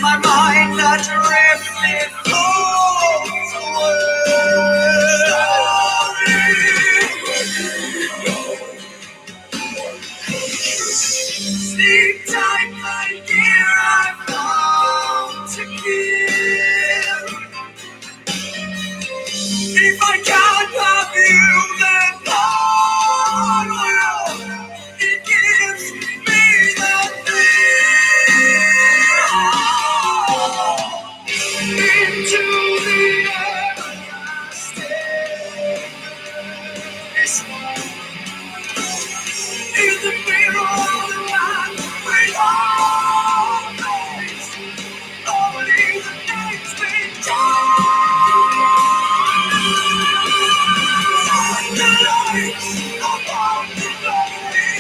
my mind that drifted floats away. Sleep tight, my dear, I've come to give. If I can't have you, then God will. It gives me the thrill into the everlasting. In the middle of the land, with all face, only the names we the lights above the glory,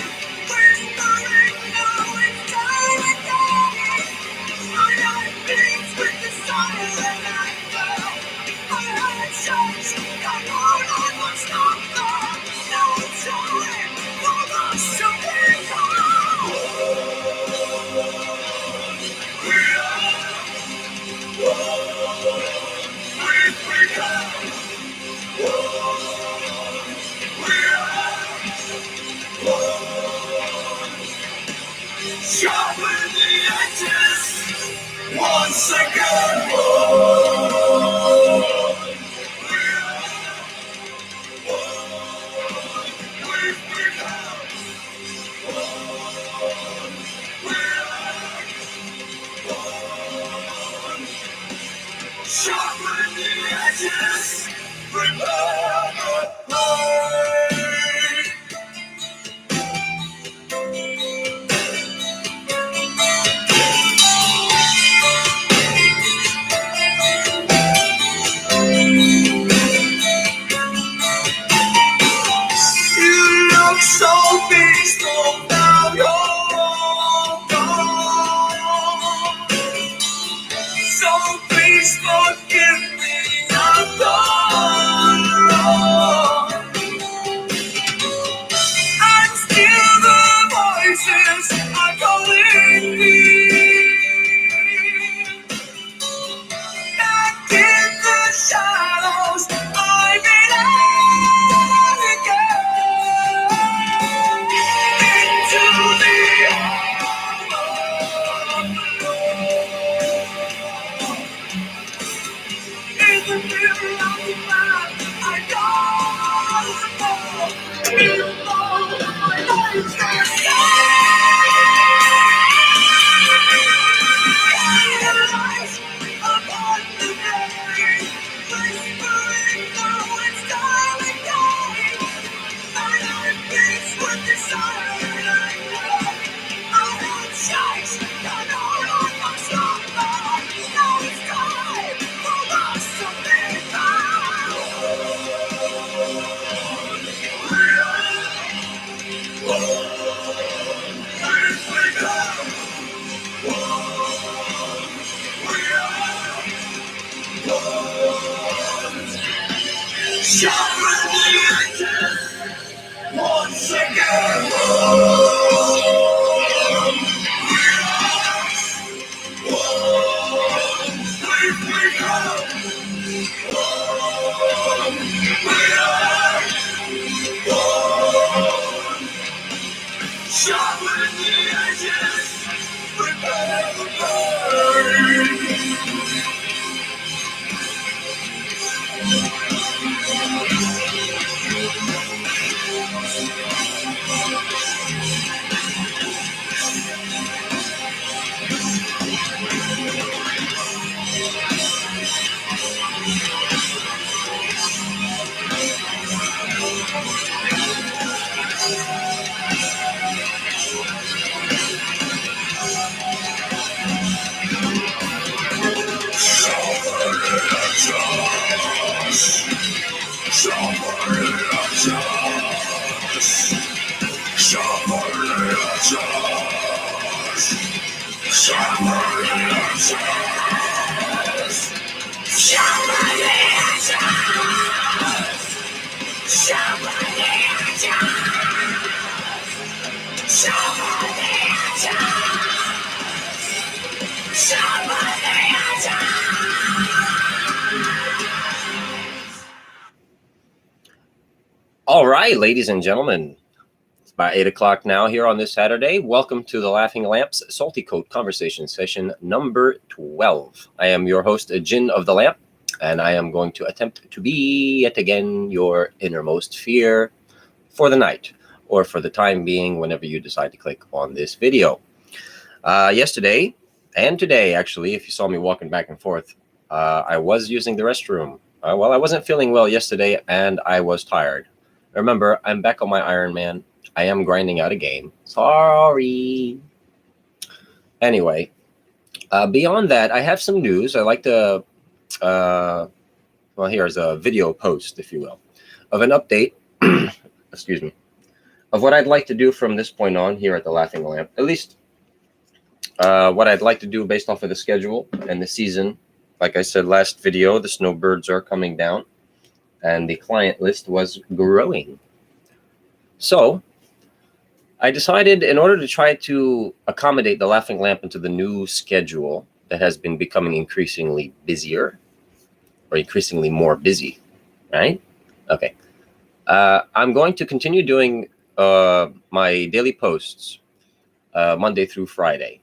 whispering now it's time again. My life beats with the silent anger. My heart shakes, I know I must stop there. Now it's time for us to sharpen the edges once again. Sharpen the edges, prepare the blade. You look so peaceful now you're gone. So please forgive me, I've done wrong. And still the voices are calling me. And in the shadows I belong again. Into the arms of the Lord. In the middle of the night, I don't know my life's gonna rise above the glory, whispering now it's time again. My life beats with desire and love. My heart shakes, I know I must stop now. Now it's time for us to be found. Sharpen the edges once again. Sharpen the edges, prepare the blade. Somebody All right, ladies and gentlemen, it's about 8 o'clock now here on this Saturday. Welcome to the Laughing Lamps Salty Coat Conversation Session number 12. I am your host, Jin of the Lamp, and I am going to attempt to be, yet again, your innermost fear for the night, or for the time being, whenever you decide to click on this video. Yesterday, and today, actually, if you saw me walking back and forth, I was using the restroom. I wasn't feeling well yesterday, and I was tired. Remember, I'm back on my Iron Man. I am grinding out a game. Sorry. Anyway, beyond that, I have some news. I like to, here's a video post, if you will, of an update, excuse me, of what I'd like to do from this point on here at the Laughing Lamp. At least what I'd like to do based off of the schedule and the season. Like I said last video, the snowbirds are coming down, and the client list was growing. So I decided, in order to try to accommodate the Laughing Lamp into the new schedule that has been becoming increasingly busier, or increasingly more busy, right? Okay. I'm going to continue doing my daily posts Monday through Friday.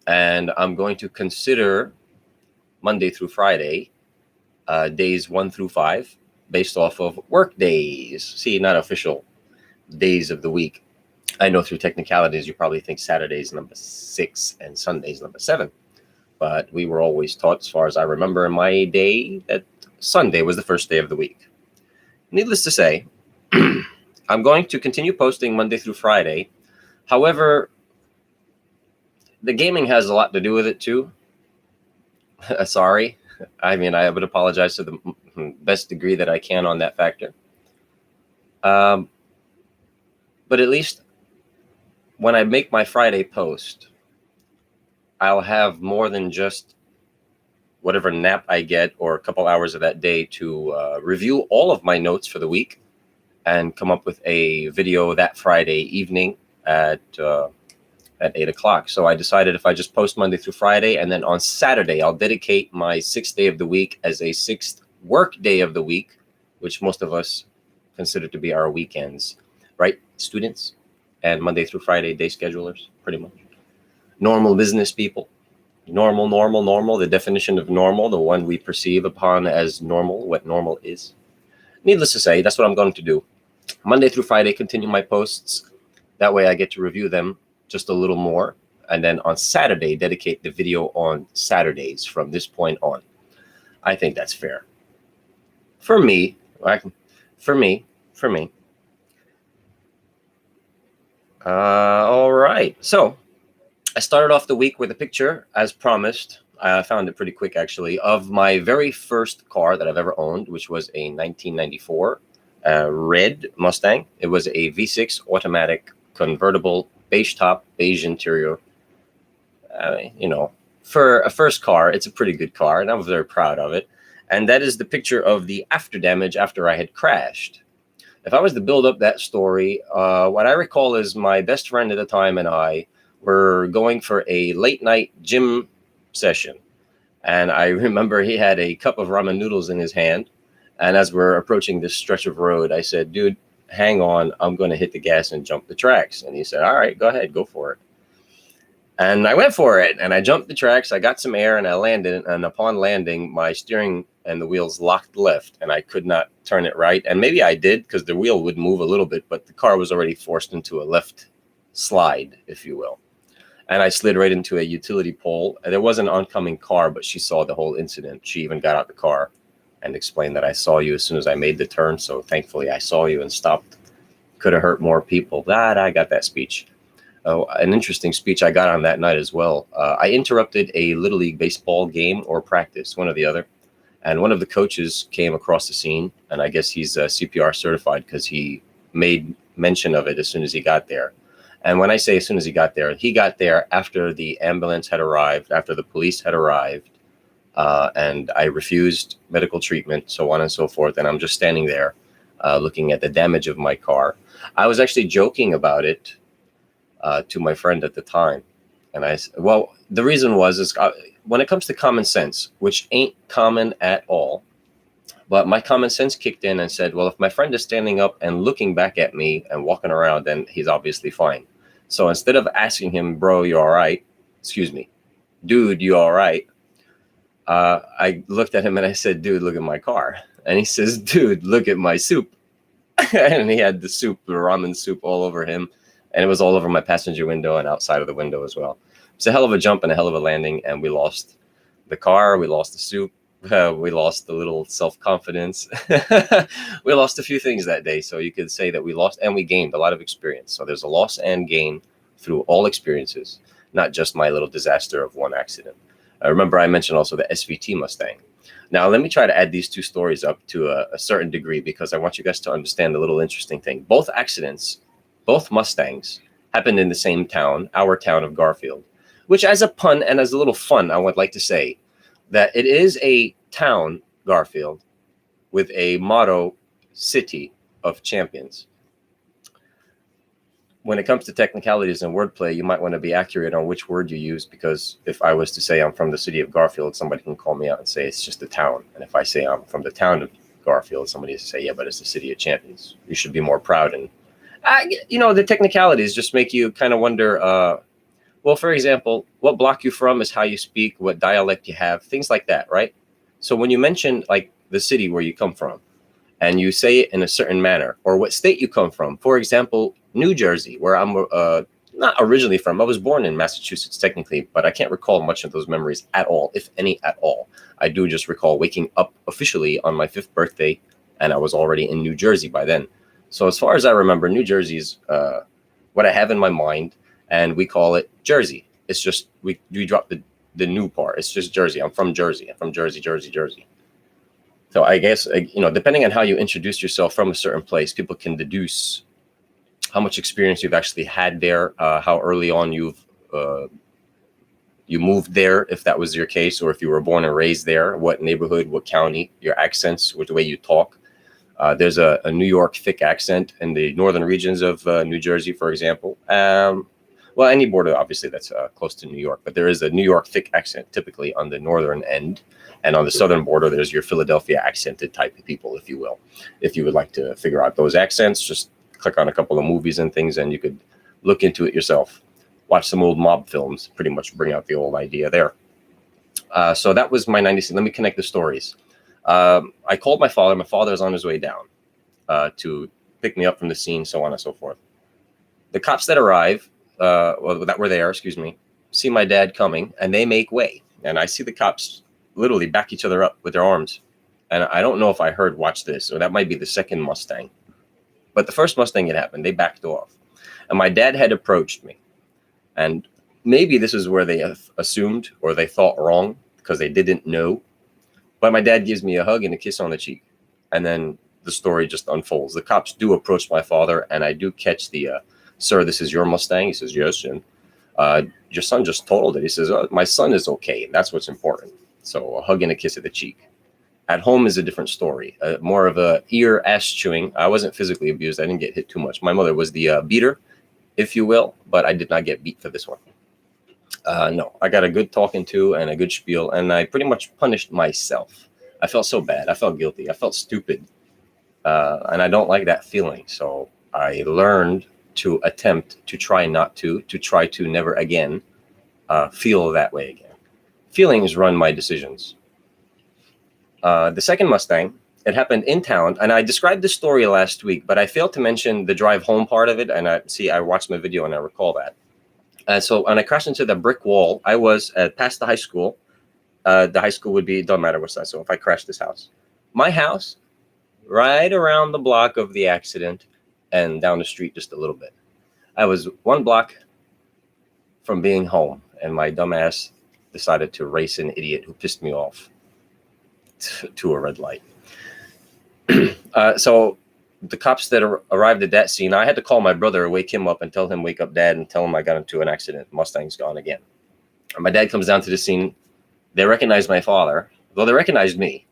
And I'm going to consider Monday through Friday days 1 through 5 based off of work days. See, not official days of the week. I know through technicalities, you probably think Saturday's number 6 and Sunday's number 7. But we were always taught, as far as I remember in my day, that Sunday was the first day of the week. Needless to say, I'm going to continue posting Monday through Friday. However, the gaming has a lot to do with it too. Sorry. I mean, I would apologize to the best degree that I can on that factor. But at least when I make my Friday post, I'll have more than just whatever nap I get or a couple hours of that day to review all of my notes for the week and come up with a video that Friday evening at 8 o'clock. So I decided if I just post Monday through Friday, and then on Saturday, I'll dedicate my 6th day of the week as a 6th work day of the week, which most of us consider to be our weekends, right? Students and Monday through Friday day schedulers, pretty much. Normal business people. Normal. The definition of normal, the one we perceive upon as normal, what normal is. Needless to say, that's what I'm going to do. Monday through Friday, continue my posts. That way I get to review them just a little more, and then on Saturday dedicate the video on Saturdays from this point on. I think that's fair for me. All right, so I started off the week with a picture, as promised. I found it pretty quick, actually, of my very first car that I've ever owned, which was a 1994 red Mustang. It was a V6 automatic convertible, beige top, beige interior. For a first car, it's a pretty good car, and I'm very proud of it. And that is the picture of the after damage after I had crashed. If I was to build up that story, what I recall is my best friend at the time and I were going for a late night gym session. And I remember he had a cup of ramen noodles in his hand. And as we're approaching this stretch of road, I said, dude, hang on, I'm going to hit the gas and jump the tracks. And he said, all right, go ahead, go for it. And I went for it, and I jumped the tracks. I got some air, and I landed. And upon landing, my steering and the wheels locked left, and I could not turn it right. And maybe I did, because the wheel would move a little bit, but the car was already forced into a left slide, if you will. And I slid right into a utility pole. And there was an oncoming car, but she saw the whole incident. She even got out the car and explained that I saw you as soon as I made the turn. So thankfully, I saw you and stopped. Could have hurt more people. I got that speech. Oh, an interesting speech I got on that night as well. I interrupted a Little League baseball game or practice, one or the other. And one of the coaches came across the scene, and I guess he's CPR certified because he made mention of it as soon as he got there. And when I say as soon as he got there after the ambulance had arrived, after the police had arrived, and I refused medical treatment, so on and so forth. And I'm just standing there looking at the damage of my car. I was actually joking about it to my friend at the time. And I said, well, the reason was, when it comes to common sense, which ain't common at all, But my common sense kicked in and said, well, if my friend is standing up and looking back at me and walking around, then he's obviously fine. So instead of asking him, bro, you all right? Excuse me, dude, you all right? I looked at him and I said, dude, look at my car. And he says, dude, look at my soup. And he had the soup, the ramen soup all over him. And it was all over my passenger window and outside of the window as well. It's a hell of a jump and a hell of a landing. And we lost the car. We lost the soup. We lost the little self-confidence. We lost a few things that day. So you could say that we lost and we gained a lot of experience. So there's a loss and gain through all experiences, not just my little disaster of one accident. Remember, I mentioned also the SVT Mustang. Now, let me try to add these two stories up to a certain degree because I want you guys to understand a little interesting thing. Both accidents, both Mustangs, happened in the same town, our town of Garfield, which as a pun and as a little fun, I would like to say that it is a town, Garfield, with a motto, City of Champions. When it comes to technicalities and wordplay, you might want to be accurate on which word you use, because if I was to say I'm from the city of Garfield, somebody can call me out and say it's just a town. And if I say I'm from the town of Garfield, somebody has to say, yeah, but it's the City of Champions. You should be more proud. And, the technicalities just make you kind of wonder, well, for example, what block you from is how you speak, what dialect you have, things like that, right? So when you mention like the city where you come from and you say it in a certain manner, or what state you come from, for example, New Jersey, where I'm not originally from. I was born in Massachusetts, technically, but I can't recall much of those memories at all, if any at all. I do just recall waking up officially on my 5th birthday, and I was already in New Jersey by then. So as far as I remember, New Jersey's what I have in my mind, and we call it Jersey. It's just, we drop the new part. It's just Jersey. I'm from Jersey. I'm from Jersey, Jersey, Jersey. So I guess, depending on how you introduce yourself from a certain place, people can deduce how much experience you've actually had there, how early on you moved there, if that was your case, or if you were born and raised there, what neighborhood, what county, your accents, with the way you talk. There's a New York thick accent in the northern regions of New Jersey, for example. Well, any border, obviously, that's close to New York, but there is a New York thick accent typically on the northern end. And on the southern border, there's your Philadelphia accented type of people, if you will. If you would like to figure out those accents, just click on a couple of movies and things, and you could look into it yourself. Watch some old mob films, pretty much bring out the old idea there. So that was my 96. Let me connect the stories. I called my father. My father is on his way down to pick me up from the scene, so on and so forth. The cops that arrive, that were there, see my dad coming, and they make way. And I see the cops literally back each other up with their arms. And I don't know if I heard, watch this, or that might be the second Mustang. But the first Mustang had happened. They backed off. And my dad had approached me. And maybe this is where they assumed or they thought wrong because they didn't know. But my dad gives me a hug and a kiss on the cheek. And then the story just unfolds. The cops do approach my father, and I do catch the, sir, this is your Mustang? He says, yes. And your son just totaled it. He says, my son is okay. And that's what's important. So a hug and a kiss at the cheek. At home is a different story, more of a ear ass chewing. I wasn't physically abused. I didn't get hit too much. My mother was the beater, if you will, but I did not get beat for this one. No, I got a good talking to and a good spiel, and I pretty much punished myself. I felt so bad. I felt guilty. I felt stupid, and I don't like that feeling. So I learned to attempt to try not to try to never again feel that way again. Feelings run my decisions. The second Mustang, it happened in town, and I described this story last week, but I failed to mention the drive home part of it. And I watched my video and I recall that. So when I crashed into the brick wall, I was past the high school. The high school would be, it doesn't matter what size. So if I crashed this house, my house, right around the block of the accident and down the street just a little bit. I was one block from being home, and my dumbass decided to race an idiot who pissed me off to a red light. So the cops that arrived at that scene, I had to call my brother, wake him up and tell him, wake up dad, and tell him I got into an accident. Mustang's gone again. And my dad comes down to the scene. They recognized my father. Well, they recognized me.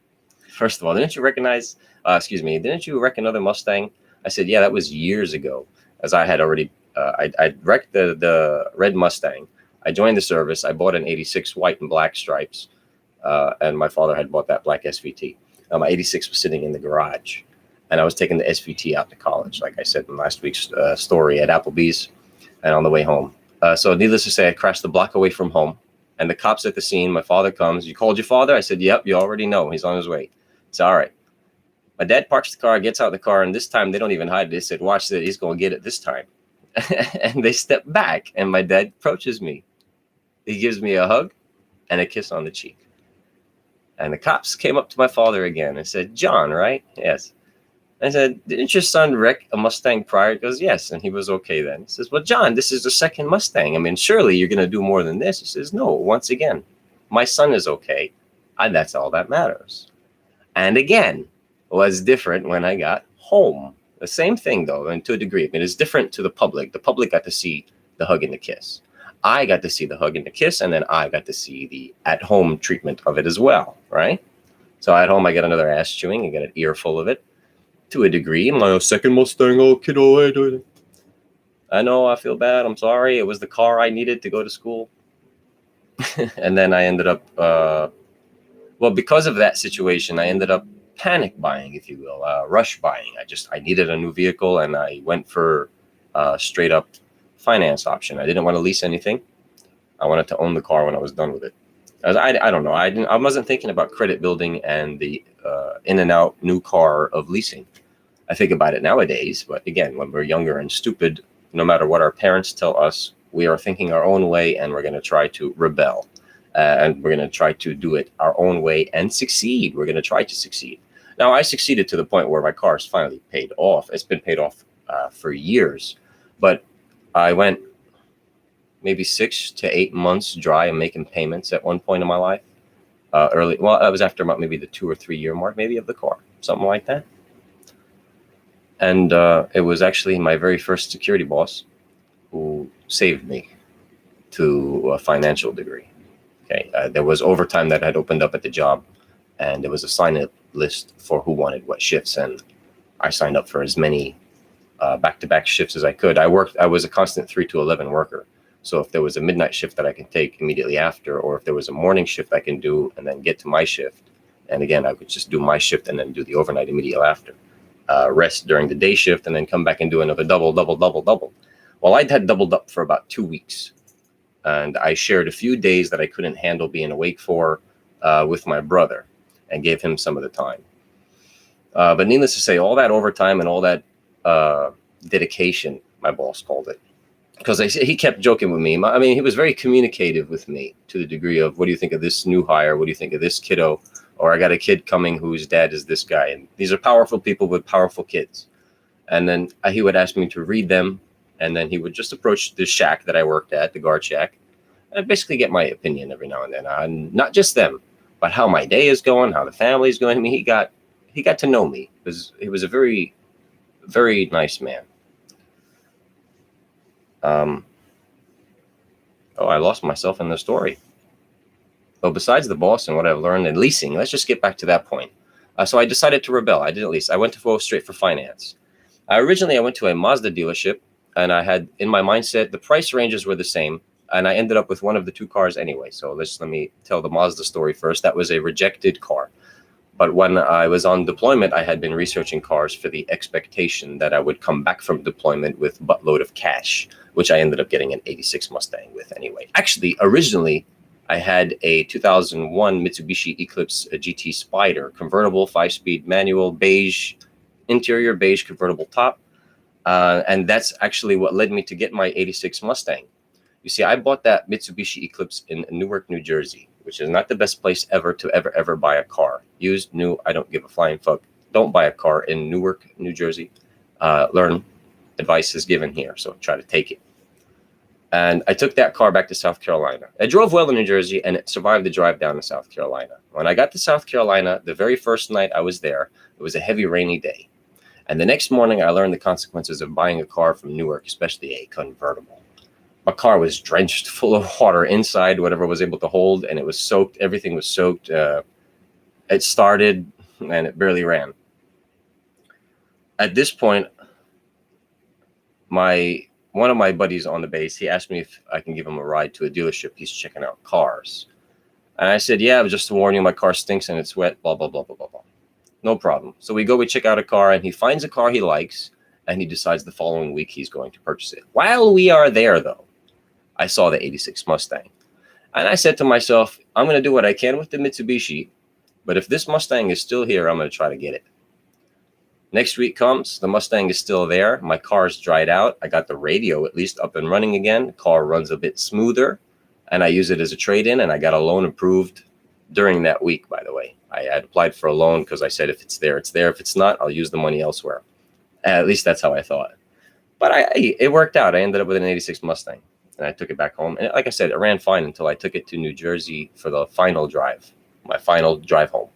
First of all, didn't you reckon another Mustang? I said, yeah, that was years ago, as I had already, I wrecked the red Mustang. I joined the service. I bought an 86 white and black stripes. And my father had bought that black SVT. My 86 was sitting in the garage, and I was taking the SVT out to college, like I said in last week's story, at Applebee's, and on the way home. So needless to say, I crashed the block away from home, and the cops at the scene. My father comes. You called your father? I said, yep, you already know. He's on his way. It's all right. My dad parks the car, gets out of the car, and this time they don't even hide it. They said, watch that. He's going to get it this time. And they step back, and my dad approaches me. He gives me a hug and a kiss on the cheek. And the cops came up to my father again and said, John, right? Yes. I said, didn't your son wreck a Mustang prior? He goes, yes. And he was okay then. He says, well, John, this is the second Mustang. I mean, surely you're going to do more than this. He says, no, once again, my son is okay. And that's all that matters. And again, was different when I got home. The same thing, though, and to a degree. I mean, it's different to the public. The public got to see the hug and the kiss. I got to see the hug and the kiss, and then I got to see the at-home treatment of it as well, right? So at home, I get another ass chewing. I get an earful of it. To a degree, my second Mustang, oh kiddo, I know, I feel bad, I'm sorry, it was the car I needed to go to school. And then I ended up, well, because of that situation, I ended up panic buying, if you will, rush buying. I needed a new vehicle, and I went for straight up finance option. I didn't want to lease anything. I wanted to own the car when I was done with it. I don't know, I wasn't thinking about credit building and the in and out new car of leasing. I think about it nowadays, but again, when we're younger and stupid, no matter what our parents tell us, we are thinking our own way, and we're going to try to rebel, and we're going to try to do it our own way and succeed. We're going to try to succeed. Now, I succeeded to the point where my car is finally paid off. It's been paid off for years, but I went maybe 6 to 8 months dry and making payments at one point in my life. Early, well, I was after about maybe the 2 or 3 year mark, maybe, of the car, something like that. And it was actually my very first security boss who saved me to a financial degree. Okay, there was overtime that had opened up at the job, and there was a sign-up list for who wanted what shifts, and I signed up for as many back-to-back shifts as I could. I was a constant 3 to 11 worker. So if there was a midnight shift that I can take immediately after, or if there was a morning shift I can do and then get to my shift, and again, I would just do my shift and then do the overnight immediately after. Rest during the day shift, and then come back and do another double. Well, I'd had doubled up for about 2 weeks, and I shared a few days that I couldn't handle being awake for with my brother, and gave him some of the time. But needless to say, all that overtime and all that dedication, my boss called it, because he kept joking with me. I mean, he was very communicative with me to the degree of, what do you think of this new hire? What do you think of this kiddo? Or I got a kid coming whose dad is this guy. And these are powerful people with powerful kids. And then he would ask me to read them. And then he would just approach the shack that I worked at, the guard shack, and basically get my opinion every now and then on not just them, but how my day is going, how the family is going. I mean, he got to know me. He was a very, very nice man. Oh, I lost myself in the story. Well, besides the boss and what I've learned in leasing, let's just get back to that point. So I decided to rebel. I didn't lease. I went to go straight for finance. Originally, I went to a Mazda dealership, and I had in my mindset the price ranges were the same, and I ended up with one of the two cars anyway. So let me tell the Mazda story first. That was a rejected car. But when I was on deployment, I had been researching cars for the expectation that I would come back from deployment with a buttload of cash, which I ended up getting an 86 Mustang with anyway. Actually, originally, I had a 2001 Mitsubishi Eclipse GT Spider, convertible, 5-speed manual, beige, interior beige convertible top. And that's actually what led me to get my 86 Mustang. You see, I bought that Mitsubishi Eclipse in Newark, New Jersey, which is not the best place ever to ever buy a car. Used, new, I don't give a flying fuck. Don't buy a car in Newark, New Jersey. Learn, advice is given here, so try to take it. And I took that car back to South Carolina. I drove well in New Jersey, and it survived the drive down to South Carolina. When I got to South Carolina, the very first night I was there, it was a heavy rainy day. And the next morning, I learned the consequences of buying a car from Newark, especially a convertible. My car was drenched full of water inside, whatever was able to hold, and it was soaked. Everything was soaked. It started, and it barely ran. At this point, one of my buddies on the base, he asked me if I can give him a ride to a dealership. He's checking out cars. And I said, yeah, just to warn you, my car stinks and it's wet, blah, blah, blah, blah, blah, blah. No problem. So we check out a car, and he finds a car he likes, and he decides the following week he's going to purchase it. While we are there, though, I saw the 86 Mustang. And I said to myself, I'm going to do what I can with the Mitsubishi, but if this Mustang is still here, I'm going to try to get it. Next week comes, the Mustang is still there. My car's dried out. I got the radio at least up and running again. The car runs a bit smoother, and I use it as a trade-in, and I got a loan approved during that week, by the way. I had applied for a loan because I said if it's there, it's there. If it's not, I'll use the money elsewhere. At least that's how I thought. But it worked out. I ended up with an 86 Mustang, and I took it back home. And like I said, it ran fine until I took it to New Jersey for the final drive, my final drive home.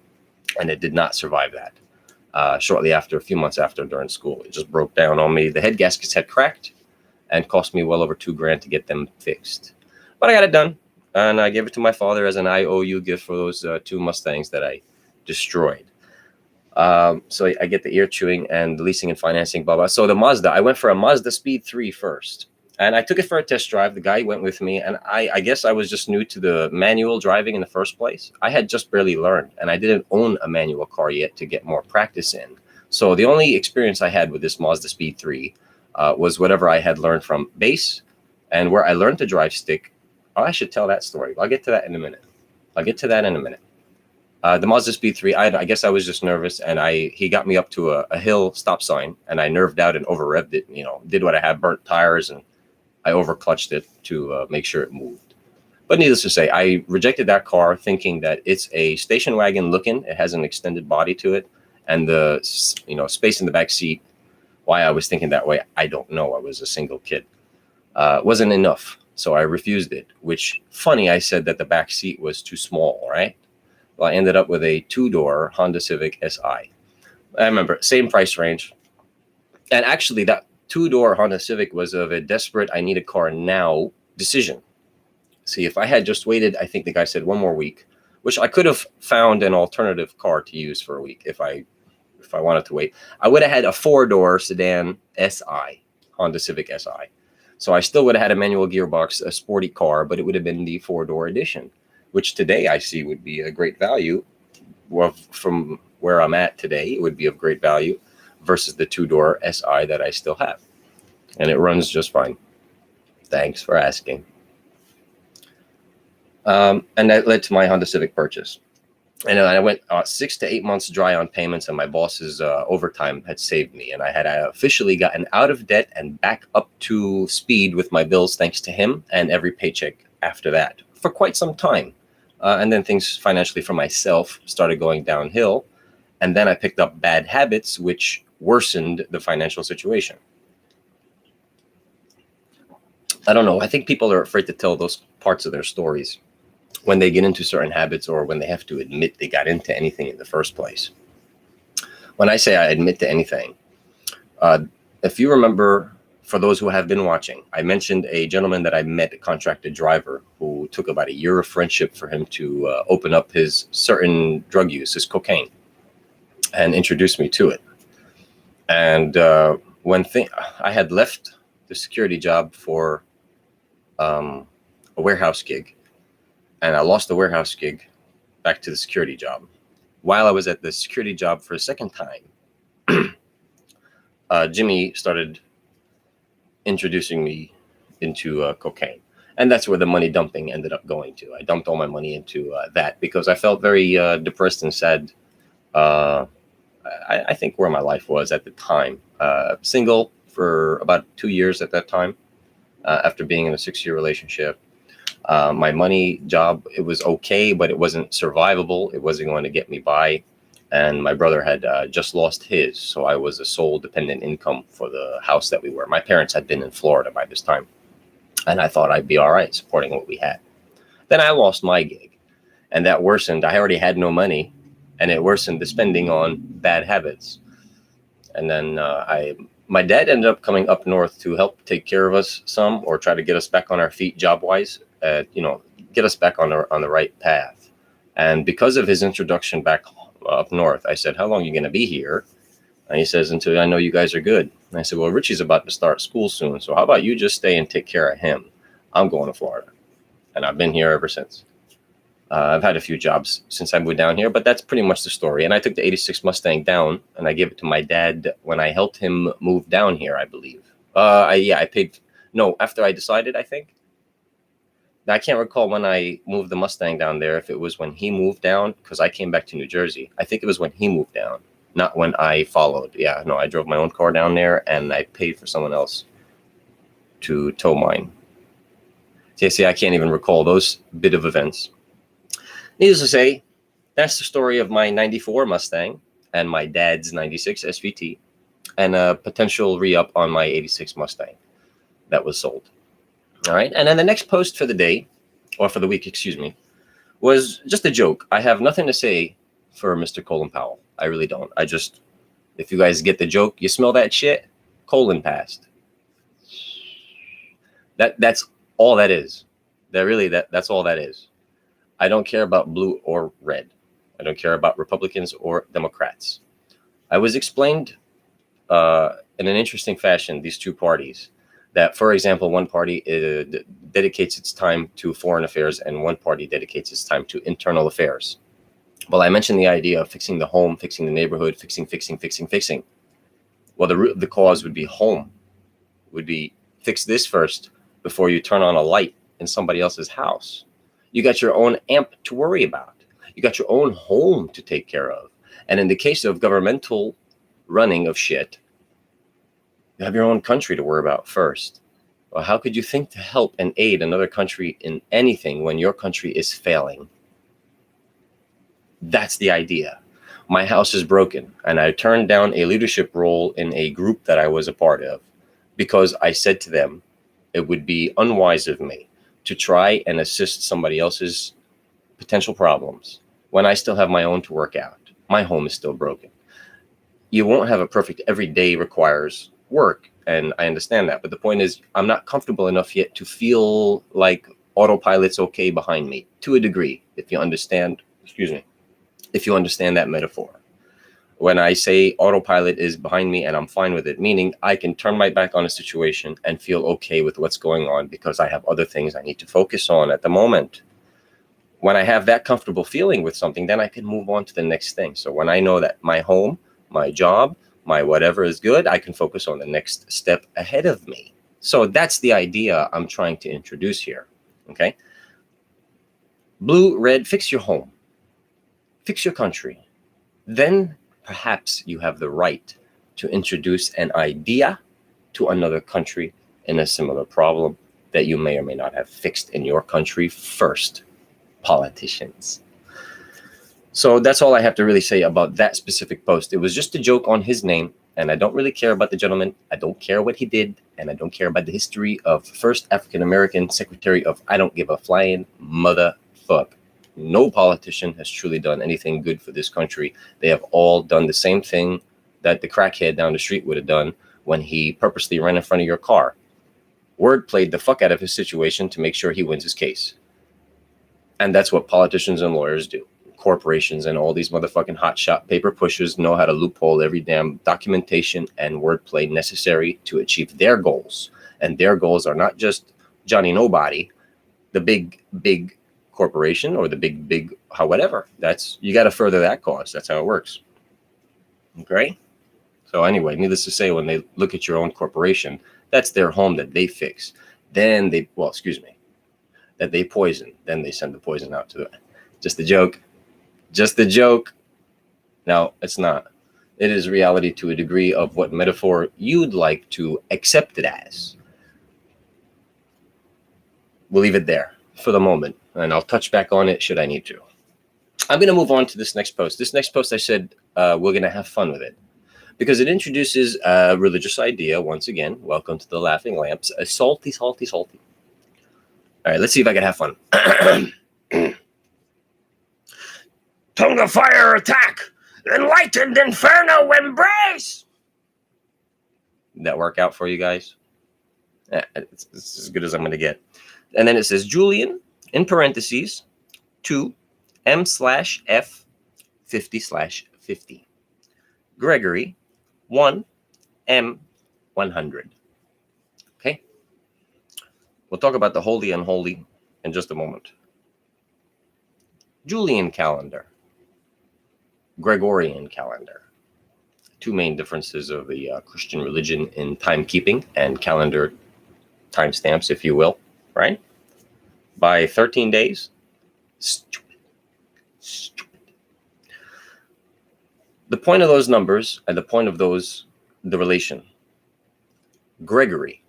And it did not survive that. Shortly after, a few months after, during school, it just broke down on me. The head gaskets had cracked and cost me well over $2,000 to get them fixed. But I got it done, and I gave it to my father as an IOU gift for those two Mustangs that I destroyed. So I get the ear chewing and the leasing and financing, blah, blah. So the Mazda, I went for a Mazda Speed 3 first. And I took it for a test drive. The guy went with me, and I guess I was just new to the manual driving in the first place. I had just barely learned, and I didn't own a manual car yet to get more practice in. So the only experience I had with this Mazda Speed 3 was whatever I had learned from base, and where I learned to drive stick. Oh, I should tell that story. I'll get to that in a minute. The Mazda Speed 3, I guess I was just nervous, and he got me up to a hill stop sign, and I nerved out and over-revved it, did what I had, burnt tires, and I over-clutched it to make sure it moved. But needless to say, I rejected that car thinking that it's a station wagon looking. It has an extended body to it. And the space in the back seat, why I was thinking that way, I don't know. I was a single kid. Wasn't enough. So I refused it, which, funny, I said that the back seat was too small, right? Well, I ended up with a two-door Honda Civic Si. I remember, same price range. And actually, that two-door Honda Civic was of a desperate, I need a car now decision. See, if I had just waited, I think the guy said 1 more week, which I could have found an alternative car to use for a week if I wanted to wait. I would have had a 4-door sedan Si, Honda Civic Si. So I still would have had a manual gearbox, a sporty car, but it would have been the 4-door edition, which today I see would be a great value. Well, from where I'm at today, it would be of great value versus the 2-door Si that I still have. And it runs just fine. Thanks for asking. And that led to my Honda Civic purchase. And I went 6 to 8 months dry on payments, and my boss's overtime had saved me. And I had officially gotten out of debt and back up to speed with my bills thanks to him and every paycheck after that for quite some time. And then things financially for myself started going downhill. And then I picked up bad habits, which worsened the financial situation. I don't know. I think people are afraid to tell those parts of their stories when they get into certain habits or when they have to admit they got into anything in the first place. When I say I admit to anything, if you remember, for those who have been watching, I mentioned a gentleman that I met, a contracted driver, who took about a year of friendship for him to open up his certain drug use, his cocaine, and introduce me to it. And I had left the security job for a warehouse gig, and I lost the warehouse gig back to the security job. While I was at the security job for a second time, Jimmy started introducing me into cocaine. And that's where the money dumping ended up going to. I dumped all my money into that because I felt very depressed and sad. I think where my life was at the time. Single for about 2 years at that time, after being in a 6-year relationship. My money job, it was okay, but it wasn't survivable. It wasn't going to get me by. And my brother had just lost his, so I was a sole dependent income for the house that we were. My parents had been in Florida by this time, and I thought I'd be all right supporting what we had. Then I lost my gig, and that worsened. I already had no money, and it worsened the spending on bad habits. And then my dad ended up coming up north to help take care of us some, or try to get us back on our feet job-wise, get us back on the right path. And because of his introduction back up north, I said, how long are you going to be here? And he says, until I know you guys are good. And I said, well, Richie's about to start school soon, so how about you just stay and take care of him? I'm going to Florida. And I've been here ever since. I've had a few jobs since I moved down here, but that's pretty much the story. And I took the 86 Mustang down and I gave it to my dad when I helped him move down here, I believe. I paid, no, after I decided, I think. I can't recall when I moved the Mustang down there, if it was when he moved down, because I came back to New Jersey. I think it was when he moved down, not when I followed. Yeah, no, I drove my own car down there and I paid for someone else to tow mine. See, I can't even recall those bit of events. Needless to say, that's the story of my 94 Mustang and my dad's 96 SVT and a potential re-up on my 86 Mustang that was sold. All right. And then the next post for the day, or for the week, excuse me, was just a joke. I have nothing to say for Mr. Colin Powell. I really don't. If you guys get the joke, you smell that shit, Colin passed. That's all that is. That's all that is. I don't care about blue or red. I don't care about Republicans or Democrats. I was explained in an interesting fashion, these two parties, that, for example, one party dedicates its time to foreign affairs and one party dedicates its time to internal affairs. Well, I mentioned the idea of fixing the home, fixing the neighborhood, fixing. Well, the root of the cause would be home, would be fix this first before you turn on a light in somebody else's house. You got your own amp to worry about. You got your own home to take care of. And in the case of governmental running of shit, you have your own country to worry about first. Well, how could you think to help and aid another country in anything when your country is failing? That's the idea. My house is broken, and I turned down a leadership role in a group that I was a part of because I said to them, it would be unwise of me to try and assist somebody else's potential problems when I still have my own to work out. My home is still broken. You won't have a perfect every day requires work, and I understand that. But the point is, I'm not comfortable enough yet to feel like autopilot's okay behind me to a degree, if you understand, if you understand that metaphor. When I say autopilot is behind me and I'm fine with it, meaning I can turn my back on a situation and feel okay with what's going on because I have other things I need to focus on at the moment. When I have that comfortable feeling with something, then I can move on to the next thing. So when I know that my home, my job, my whatever is good, I can focus on the next step ahead of me. So that's the idea I'm trying to introduce here. Okay. Blue, red, fix your home. Fix your country. Then perhaps you have the right to introduce an idea to another country in a similar problem that you may or may not have fixed in your country first, politicians. So that's all I have to really say about that specific post. It was just a joke on his name, and I don't really care about the gentleman. I don't care what he did, and I don't care about the history of first African-American Secretary of I don't give a flying motherfuck. No politician has truly done anything good for this country. They have all done the same thing that the crackhead down the street would have done when he purposely ran in front of your car. Word played the fuck out of his situation to make sure he wins his case. And that's what politicians and lawyers do. Corporations and all these motherfucking hotshot paper pushers know how to loophole every damn documentation and wordplay necessary to achieve their goals. And their goals are not just Johnny Nobody, the big corporation or the big whatever. That's, you got to further that cause. That's how it works. Okay. So anyway, needless to say, when they look at your own corporation, that's their home that they fix. Then that they poison. Then they send the poison out to the, just a joke. Just a joke. No, it's not. It is reality to a degree of what metaphor you'd like to accept it as. We'll leave it there for the moment, and I'll touch back on it should I need to. I'm going to move on to this next post. This next post, I said we're going to have fun with it because it introduces a religious idea. Once again, welcome to the Laughing Lamps. A salty. All right, let's see if I can have fun. Tongue of fire attack! Enlightened inferno embrace! Did that work out for you guys? It's as good as I'm going to get. And then it says Julian, in parentheses, 2 M/F 50/50. Gregory, 1 M 100. Okay? We'll talk about the holy and unholy in just a moment. Julian calendar, Gregorian calendar. Two main differences of the Christian religion in timekeeping and calendar timestamps, if you will, right? By 13 days. Stupid. The point of those numbers and the point of those, the relation. Gregory.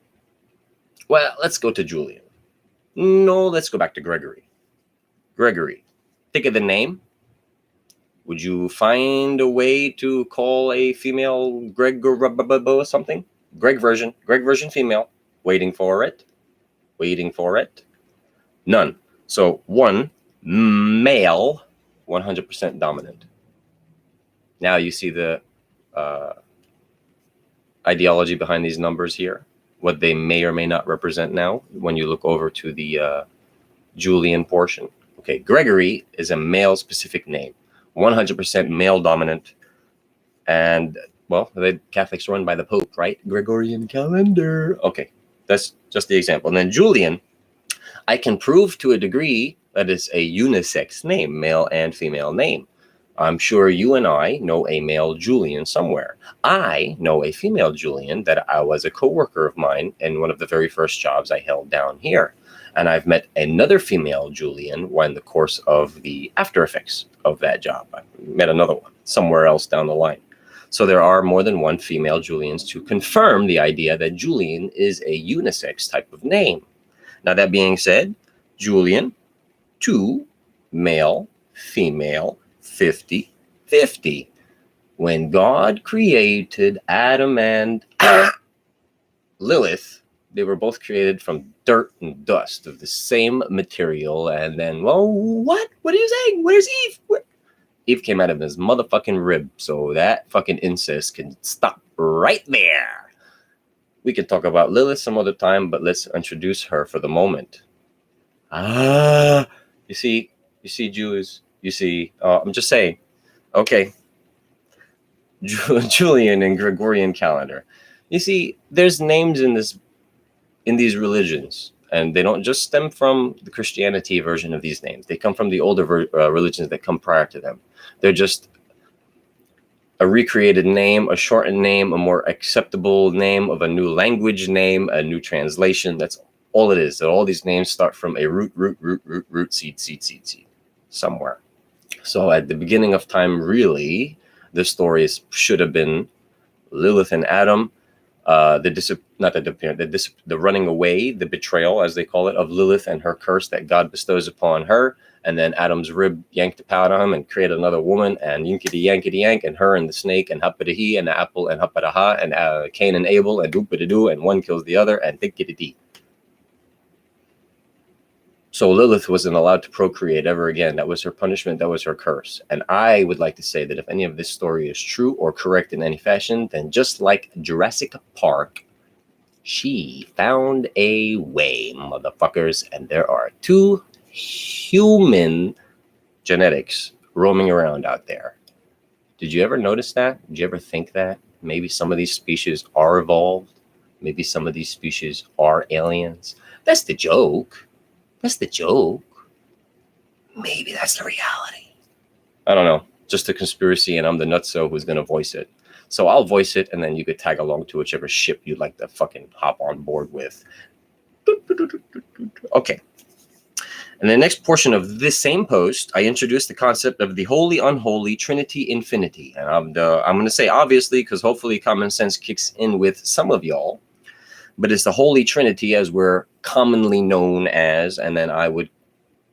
Well, let's go to Julian. No, let's go back to Gregory. Gregory. Think of the name. Would you find a way to call a female Greg or something? Greg version female. Waiting for it. None. So one, male, 100% dominant. Now you see the ideology behind these numbers here, what they may or may not represent now when you look over to the Julian portion. Okay, Gregory is a male-specific name, 100% male-dominant, and, well, the Catholics run by the Pope, right? Gregorian calendar. Okay, that's just the example. And then Julian, I can prove to a degree that it's a unisex name, male and female name. I'm sure you and I know a male Julian somewhere. I know a female Julian that I was a coworker of mine in one of the very first jobs I held down here. And I've met another female Julian in the course of the after effects of that job. I met another one somewhere else down the line. So there are more than one female Julians to confirm the idea that Julian is a unisex type of name. Now, that being said, Julian, 2, male, female, 50-50. When God created Adam and Lilith, they were both created from dirt and dust of the same material. And then, well, what? What are you saying? Where's Eve? Eve came out of his motherfucking rib. So that fucking incest can stop right there. We can talk about Lilith some other time, but let's introduce her for the moment. You see, Jews. You see, I'm just saying, okay, Julian and Gregorian calendar. You see, there's names in these religions, and they don't just stem from the Christianity version of these names. They come from the older religions that come prior to them. They're just a recreated name, a shortened name, a more acceptable name of a new language name, a new translation. That's all it is. So all these names start from a root, seed, somewhere. So at the beginning of time, really, the stories should have been Lilith and Adam, the running away, the betrayal, as they call it, of Lilith and her curse that God bestows upon her. And then Adam's rib yanked out of him and created another woman, and yinkity yankity yank, and her and the snake, and huppada he, and the apple, and huppada ha, and Cain and Abel, and dooppada doo, and one kills the other, and thinkity dee. So Lilith wasn't allowed to procreate ever again. That was her punishment. That was her curse. And I would like to say that if any of this story is true or correct in any fashion, then just like Jurassic Park, she found a way, motherfuckers. And there are 2 human genetics roaming around out there. Did you ever notice that? Did you ever think that? Maybe some of these species are evolved. Maybe some of these species are aliens. That's the joke. That's the joke. Maybe that's the reality. I don't know. Just a conspiracy, and I'm the nutso who's going to voice it. So I'll voice it, and then you could tag along to whichever ship you'd like to fucking hop on board with. Okay. In the next portion of this same post, I introduced the concept of the holy, unholy Trinity Infinity. And I'm going to say obviously, because hopefully common sense kicks in with some of y'all. But it's the Holy Trinity as we're commonly known as, and then I would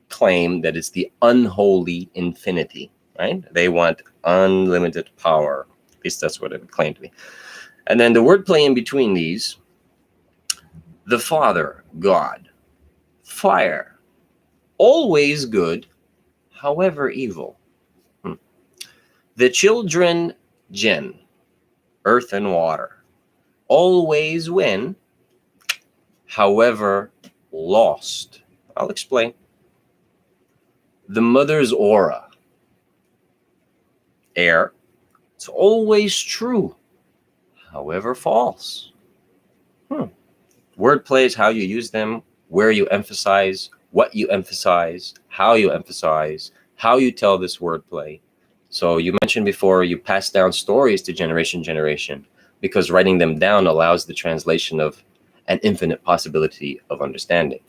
claim that it's the unholy infinity, right? They want unlimited power. At least that's what it would claim to be. And then the wordplay in between these, the Father, God, fire, always good, however evil. The children, Jinn, earth and water, always win, however lost. I'll explain. The mother's aura, air, it's always true, however false. Wordplay is how you use them, where you emphasize, what you emphasize, how you emphasize, how you tell this wordplay. So you mentioned before you pass down stories to generation, because writing them down allows the translation of an infinite possibility of understanding.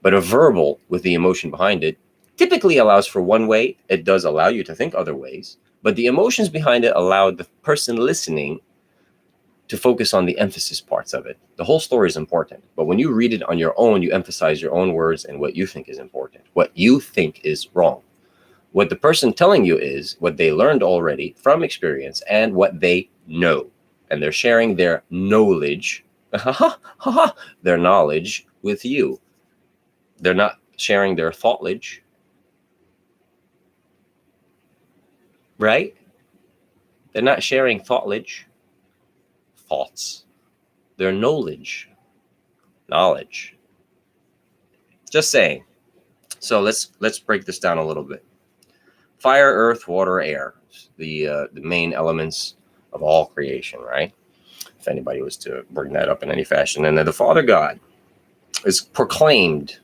But a verbal with the emotion behind it typically allows for one way. It does allow you to think other ways, but the emotions behind it allow the person listening to focus on the emphasis parts of it. The whole story is important, but when you read it on your own, you emphasize your own words and what you think is important, what you think is wrong. What the person telling you is what they learned already from experience and what they know. And they're sharing their knowledge, their knowledge with you. They're not sharing their thoughtlage, right? They're not sharing thoughtlage, thoughts. Their knowledge. Just saying. So let's break this down a little bit. Fire, earth, water, air, the main elements of all creation, right? If anybody was to bring that up in any fashion. And then the Father God is proclaimed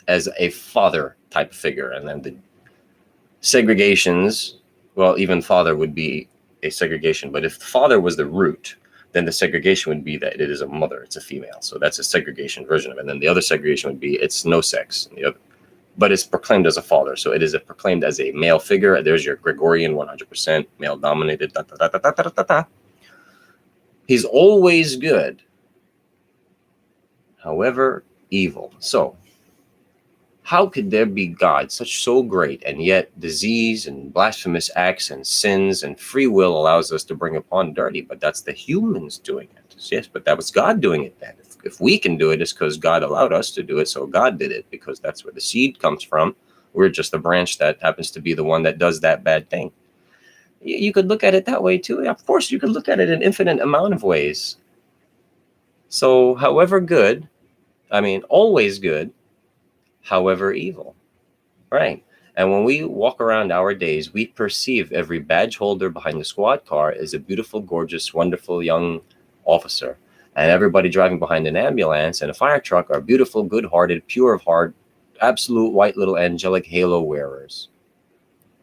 as a father type figure. And then the segregations, well, even father would be a segregation. But if the father was the root, then the segregation would be that it is a mother, it's a female. So that's a segregation version of it. And then the other segregation would be it's no sex. But it's proclaimed as a father. So it is proclaimed as a male figure. There's your Gregorian 100% male dominated. He's always good, however evil. So how could there be God such so great, and yet disease and blasphemous acts and sins and free will allows us to bring upon dirty? But that's the humans doing it. Yes, but that was God doing it then. If we can do it, it's because God allowed us to do it. So God did it because that's where the seed comes from. We're just the branch that happens to be the one that does that bad thing. You could look at it that way too. Of course, you could look at it in infinite amount of ways. So however good, always good, however evil, right? And when we walk around our days, we perceive every badge holder behind the squad car as a beautiful, gorgeous, wonderful young officer. And everybody driving behind an ambulance and a fire truck are beautiful, good-hearted, pure of heart, absolute white little angelic halo wearers.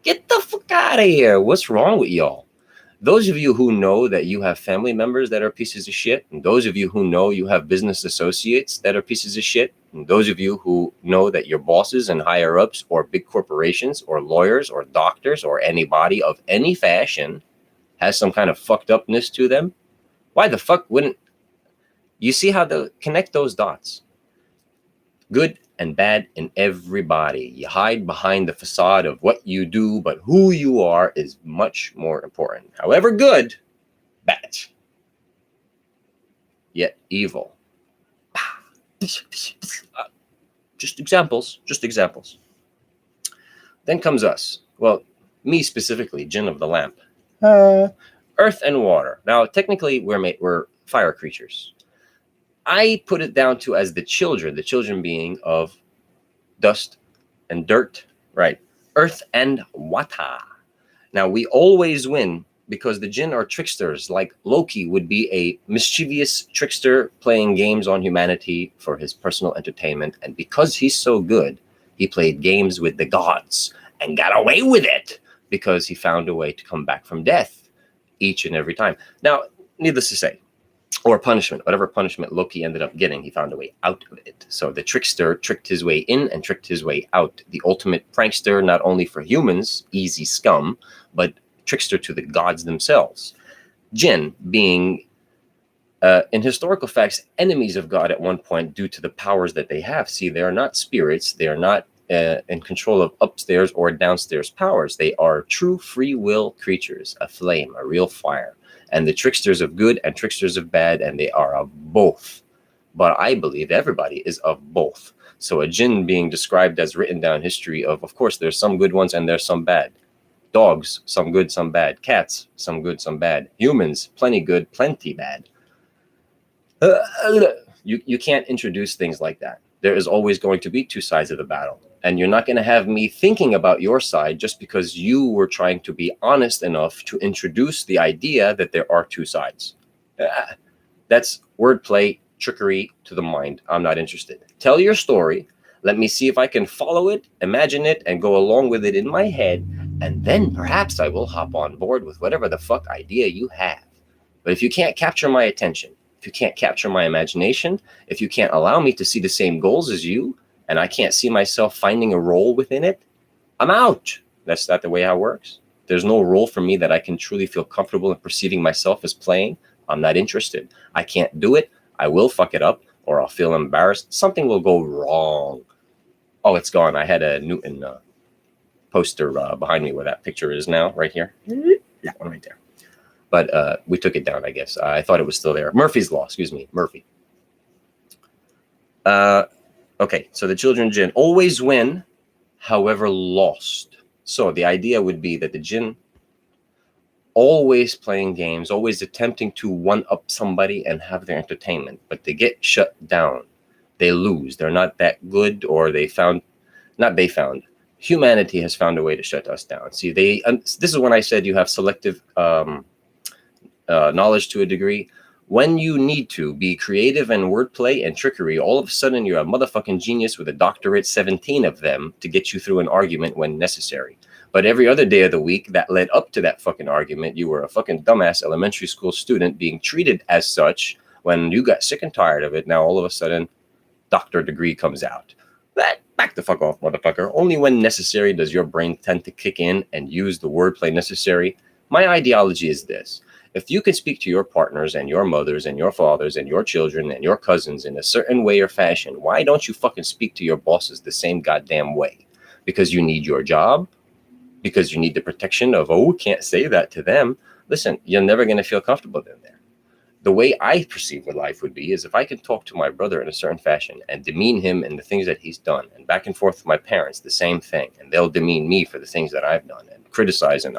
Get the fuck out of here. What's wrong with y'all? Those of you who know that you have family members that are pieces of shit, and those of you who know you have business associates that are pieces of shit, and those of you who know that your bosses and higher ups or big corporations or lawyers or doctors or anybody of any fashion has some kind of fucked upness to them, why the fuck wouldn't you see how to connect those dots? Good and bad in everybody. You hide behind the facade of what you do, but who you are is much more important. However good, bad. Yet evil. Just examples. Then comes us. Well, me specifically, Jinn of the Lamp. Earth and water. Now, technically, we're fire creatures. I put it down to as the children being of dust and dirt, right? Earth and water. Now, we always win because the Jinn are tricksters. Like Loki would be a mischievous trickster playing games on humanity for his personal entertainment. And because he's so good, he played games with the gods and got away with it because he found a way to come back from death each and every time. Now, needless to say, or punishment, whatever punishment Loki ended up getting, he found a way out of it. So the trickster tricked his way in and tricked his way out. The ultimate prankster, not only for humans, easy scum, but trickster to the gods themselves. Jinn being, in historical facts, enemies of God at one point due to the powers that they have. See, they are not spirits. They are not in control of upstairs or downstairs powers. They are true free will creatures, a flame, a real fire. And the tricksters of good and tricksters of bad, and they are of both. But I believe everybody is of both. So a Jinn being described as written down history of course, there's some good ones and there's some bad. Dogs, some good, some bad. Cats, some good, some bad. Humans, plenty good, plenty bad. You can't introduce things like that. There is always going to be two sides of the battle. And you're not going to have me thinking about your side just because you were trying to be honest enough to introduce the idea that there are two sides. That's wordplay, trickery to the mind. I'm not interested. Tell your story. Let me see if I can follow it, imagine it, and go along with it in my head, and then perhaps I will hop on board with whatever the fuck idea you have. But if you can't capture my attention, if you can't capture my imagination, if you can't allow me to see the same goals as you, and I can't see myself finding a role within it, I'm out. That's not the way how it works. There's no role for me that I can truly feel comfortable in perceiving myself as playing. I'm not interested. I can't do it. I will fuck it up, or I'll feel embarrassed. Something will go wrong. Oh, it's gone. I had a Newton poster behind me where that picture is now, right here. That one right there. But we took it down, I guess. I thought it was still there. Murphy's Law, excuse me, Murphy. Okay, so the children jinn always win, however lost. So the idea would be that the jinn always playing games, always attempting to one-up somebody and have their entertainment, but they get shut down. They lose. They're not that good, or humanity has found a way to shut us down. See, this is when I said you have selective knowledge to a degree. When you need to be creative and wordplay and trickery, all of a sudden you're a motherfucking genius with a doctorate, 17 of them, to get you through an argument when necessary. But every other day of the week that led up to that fucking argument, you were a fucking dumbass elementary school student being treated as such. When you got sick and tired of it, now all of a sudden, doctor degree comes out. Back the fuck off, motherfucker. Only when necessary does your brain tend to kick in and use the wordplay necessary. My ideology is this. If you can speak to your partners and your mothers and your fathers and your children and your cousins in a certain way or fashion, why don't you fucking speak to your bosses the same goddamn way? Because you need your job? Because you need the protection of, can't say that to them. Listen, you're never going to feel comfortable in there. The way I perceive what life would be is if I can talk to my brother in a certain fashion and demean him in the things that he's done, and back and forth with my parents, the same thing, and they'll demean me for the things that I've done and criticize and,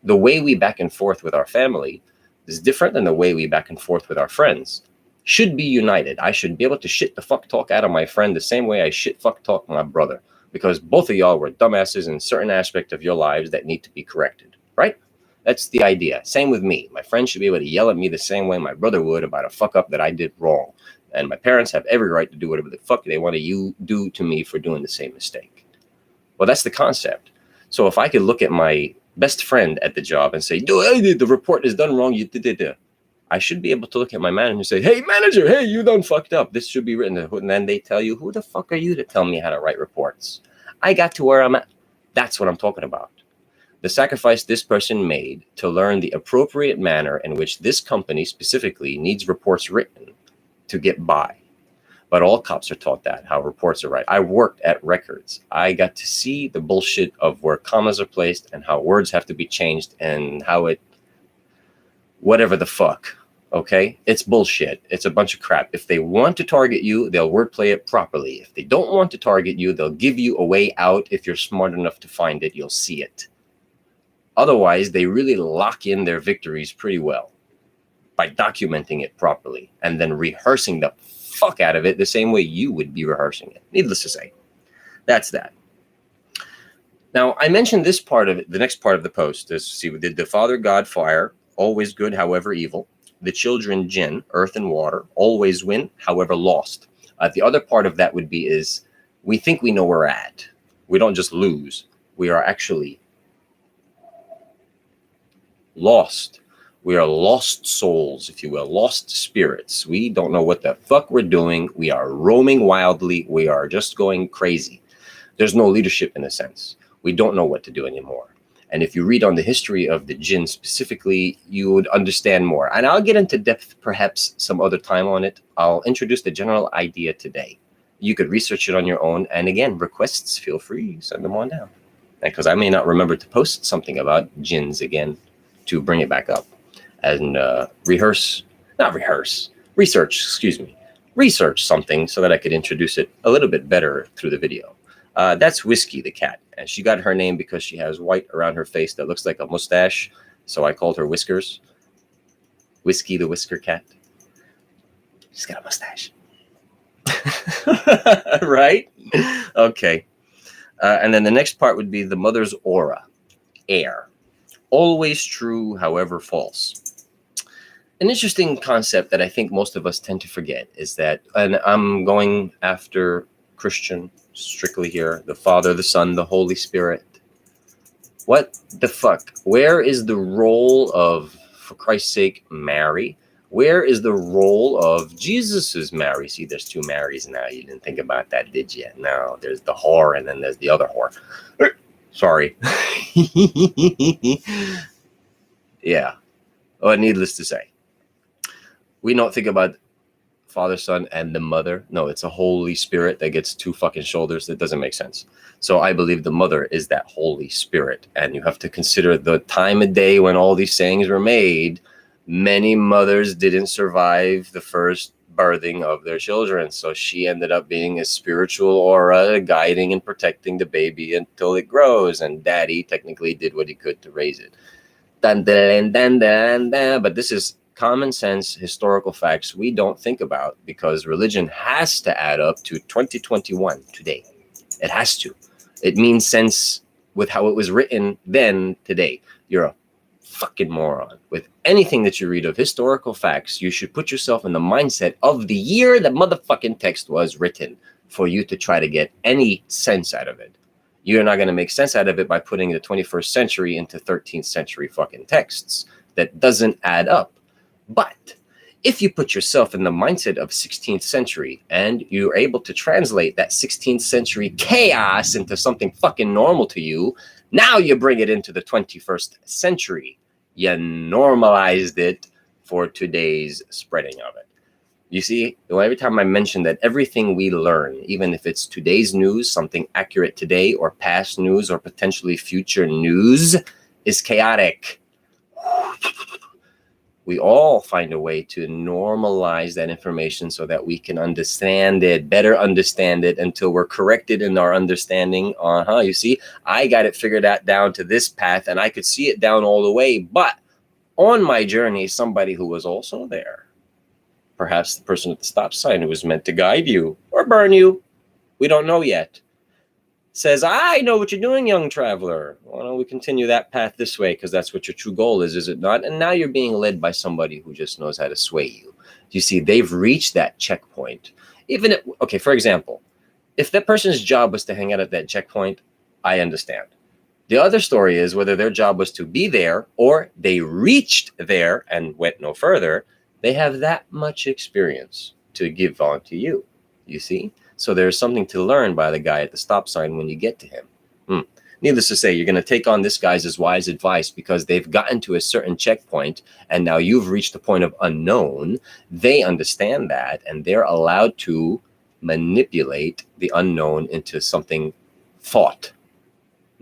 the way we back and forth with our family is different than the way we back and forth with our friends. Should be united. I should be able to shit the fuck talk out of my friend the same way I shit fuck talk my brother, because both of y'all were dumbasses in certain aspect of your lives that need to be corrected, right? That's the idea. Same with me. My friend should be able to yell at me the same way my brother would about a fuck up that I did wrong. And my parents have every right to do whatever the fuck they want to do to me for doing the same mistake. Well, that's the concept. So if I could look at my best friend at the job and say, dude, the report is done wrong, I should be able to look at my manager and say, hey, manager, hey, you done fucked up. This should be written. And then they tell you, who the fuck are you to tell me how to write reports? I got to where I'm at. That's what I'm talking about. The sacrifice this person made to learn the appropriate manner in which this company specifically needs reports written to get by. But all cops are taught that, how reports are right. I worked at records. I got to see the bullshit of where commas are placed and how words have to be changed and how whatever the fuck, okay? It's bullshit. It's a bunch of crap. If they want to target you, they'll wordplay it properly. If they don't want to target you, they'll give you a way out. If you're smart enough to find it, you'll see it. Otherwise, they really lock in their victories pretty well by documenting it properly and then rehearsing the fuck out of it the same way you would be rehearsing it. Needless to say, that's that. Now, I mentioned this part of it, the next part of the post is, see, did the Father God fire, always good, however evil. The children jinn, earth and water, always win, however lost. The other part of that would be is we think we know where we're at. We don't just lose. We are actually lost. We are lost souls, if you will, lost spirits. We don't know what the fuck we're doing. We are roaming wildly. We are just going crazy. There's no leadership in a sense. We don't know what to do anymore. And if you read on the history of the jinn specifically, you would understand more. And I'll get into depth perhaps some other time on it. I'll introduce the general idea today. You could research it on your own. And again, requests, feel free, send them on down. Because I may not remember to post something about jinns again to bring it back up. And research something so that I could introduce it a little bit better through the video. That's Whiskey the cat, and she got her name because she has white around her face that looks like a mustache, so I called her Whiskers. Whiskey the Whisker cat. She's got a mustache. Right? Okay. And then the next part would be the mother's aura. Air. Always true, however false. An interesting concept that I think most of us tend to forget is that, and I'm going after Christian strictly here, the Father, the Son, the Holy Spirit. What the fuck? Where is the role of, for Christ's sake, Mary? Where is the role of Jesus's Mary? See, there's two Marys now. You didn't think about that, did you? No, there's the whore and then there's the other whore. Sorry. Yeah. Oh, needless to say, we don't think about Father, Son, and the Mother. No, it's a Holy Spirit that gets two fucking shoulders. That doesn't make sense. So I believe the Mother is that Holy Spirit. And you have to consider the time of day when all these sayings were made. Many mothers didn't survive the first birthing of their children. So she ended up being a spiritual aura guiding and protecting the baby until it grows. And Daddy technically did what he could to raise it. Dun, dun, dun, dun, dun. But this is common sense historical facts we don't think about because religion has to add up to 2021 today. It has to. It means sense with how it was written then today. You're a fucking moron. With anything that you read of historical facts, you should put yourself in the mindset of the year the motherfucking text was written for you to try to get any sense out of it. You're not going to make sense out of it by putting the 21st century into 13th century fucking texts. That doesn't add up. But if you put yourself in the mindset of 16th century and you're able to translate that 16th century chaos into something fucking normal to you, now you bring it into the 21st century. You normalized it for today's spreading of it. You see, every time I mention that everything we learn, even if it's today's news, something accurate today, or past news, or potentially future news, is chaotic. We all find a way to normalize that information so that we can understand it, better understand it until we're corrected in our understanding. You see, I got it figured out down to this path and I could see it down all the way. But on my journey, somebody who was also there, perhaps the person at the stop sign who was meant to guide you or burn you, we don't know yet, says, I know what you're doing, young traveler. Why don't we continue that path this way? Because that's what your true goal is it not? And now you're being led by somebody who just knows how to sway you. You see, they've reached that checkpoint. Even if, okay, for example, if that person's job was to hang out at that checkpoint, I understand. The other story is whether their job was to be there or they reached there and went no further. They have that much experience to give on to you, you see? So there's something to learn by the guy at the stop sign when you get to him. Needless to say, you're going to take on this guy's wise advice because they've gotten to a certain checkpoint and now you've reached the point of unknown. They understand that and they're allowed to manipulate the unknown into something thought,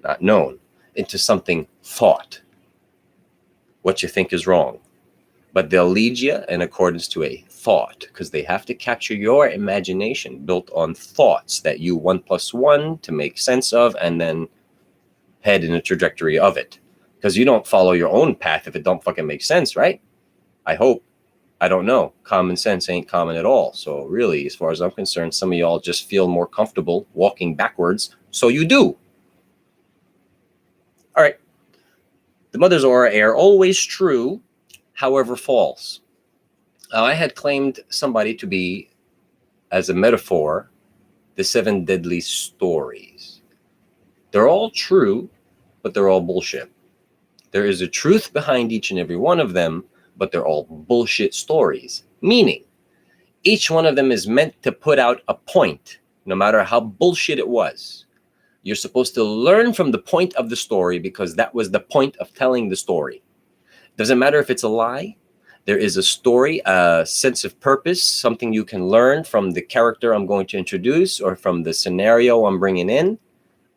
not known, into something thought. What you think is wrong. But they'll lead you in accordance to a thought because they have to capture your imagination built on thoughts that you 1 + 1 to make sense of and then head in a trajectory of it. Because you don't follow your own path if it don't fucking make sense, right? I hope. I don't know. Common sense ain't common at all. So really, as far as I'm concerned, some of y'all just feel more comfortable walking backwards. So you do. All right. The mother's aura air, always true, however false. I had claimed somebody to be, as a metaphor, the 7 deadly stories. They're all true, but they're all bullshit. There is a truth behind each and every one of them, but they're all bullshit stories. Meaning, each one of them is meant to put out a point, no matter how bullshit it was. You're supposed to learn from the point of the story because that was the point of telling the story. Doesn't matter if it's a lie. There is a story, a sense of purpose, something you can learn from the character I'm going to introduce or from the scenario I'm bringing in.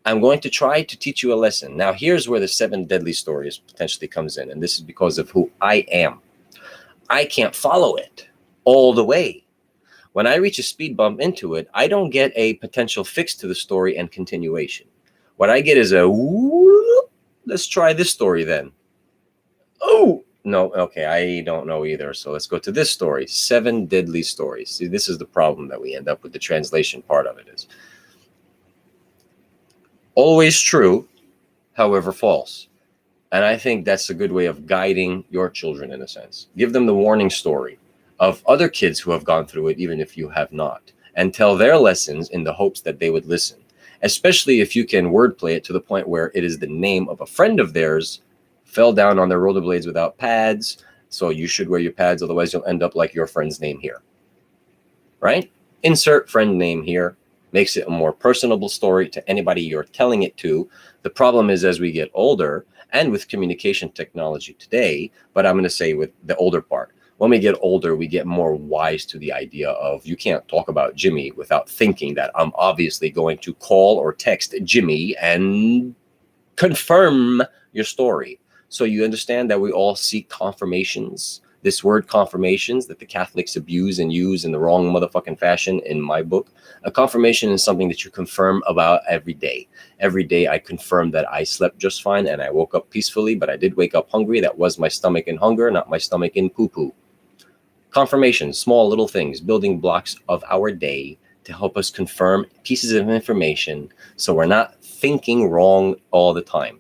I'm going to try to teach you a lesson. Now, here's where the 7 deadly stories potentially comes in. And this is because of who I am. I can't follow it all the way. When I reach a speed bump into it, I don't get a potential fix to the story and continuation. What I get is a, whoop, let's try this story then. Oh, no, okay, I don't know either. So let's go to this story, 7 deadly stories. See, this is the problem that we end up with the translation part of it is. Always true, however false. And I think that's a good way of guiding your children in a sense. Give them the warning story of other kids who have gone through it, even if you have not, and tell their lessons in the hopes that they would listen. Especially if you can wordplay it to the point where it is the name of a friend of theirs fell down on their rollerblades without pads. So you should wear your pads, otherwise you'll end up like your friend's name here. Right? Insert friend name here. Makes it a more personable story to anybody you're telling it to. The problem is, as we get older, and with communication technology today, but I'm going to say with the older part, when we get older, we get more wise to the idea of you can't talk about Jimmy without thinking that I'm obviously going to call or text Jimmy and confirm your story. So you understand that we all seek confirmations. This word confirmations that the Catholics abuse and use in the wrong motherfucking fashion in my book. A confirmation is something that you confirm about every day. Every day I confirm that I slept just fine and I woke up peacefully, but I did wake up hungry. That was my stomach in hunger, not my stomach in poo-poo. Confirmation, small little things, building blocks of our day to help us confirm pieces of information so we're not thinking wrong all the time.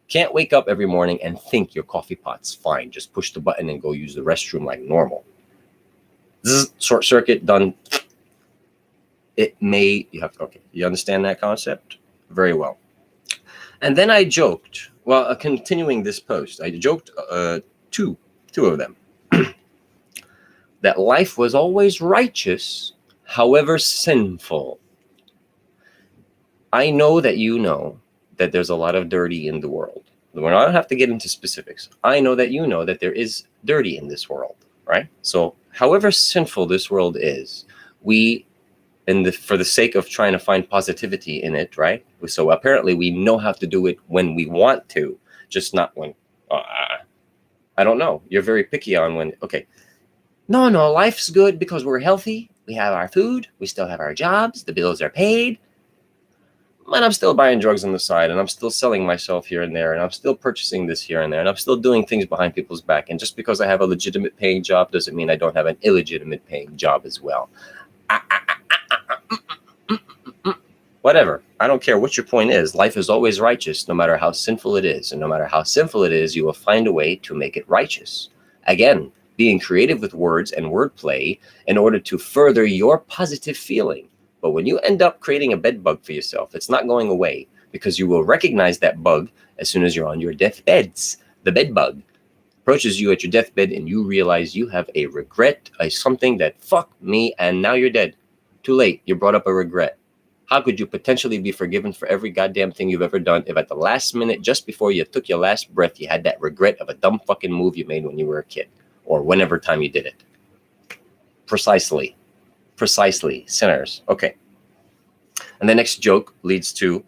Can't wake up every morning and think your coffee pot's fine. Just push the button and go use the restroom like normal. Zzz, short circuit, done. It may, you have to, okay, you understand that concept? Very well. And then I joked, well, continuing this post, I joked two of them, that life was always righteous, however sinful. I know that you know that there's a lot of dirty in the world. We don't have to get into specifics. I know that you know that there is dirty in this world, right? So however sinful this world is, we, for the sake of trying to find positivity in it, right? So apparently we know how to do it when we want to, just not when, I don't know. You're very picky on when, okay. No, life's good because we're healthy. We have our food. We still have our jobs. The bills are paid. And I'm still buying drugs on the side, and I'm still selling myself here and there, and I'm still purchasing this here and there, and I'm still doing things behind people's back. And just because I have a legitimate paying job doesn't mean I don't have an illegitimate paying job as well. Whatever. I don't care what your point is. Life is always righteous, no matter how sinful it is. And no matter how sinful it is, you will find a way to make it righteous. Again, being creative with words and wordplay in order to further your positive feeling. But when you end up creating a bed bug for yourself, it's not going away because you will recognize that bug as soon as you're on your deathbeds. The bed bug approaches you at your deathbed and you realize you have a regret, something that fuck me, and now you're dead. Too late. You brought up a regret. How could you potentially be forgiven for every goddamn thing you've ever done if at the last minute, just before you took your last breath, you had that regret of a dumb fucking move you made when you were a kid or whenever time you did it? Precisely, sinners. Okay. And the next joke leads to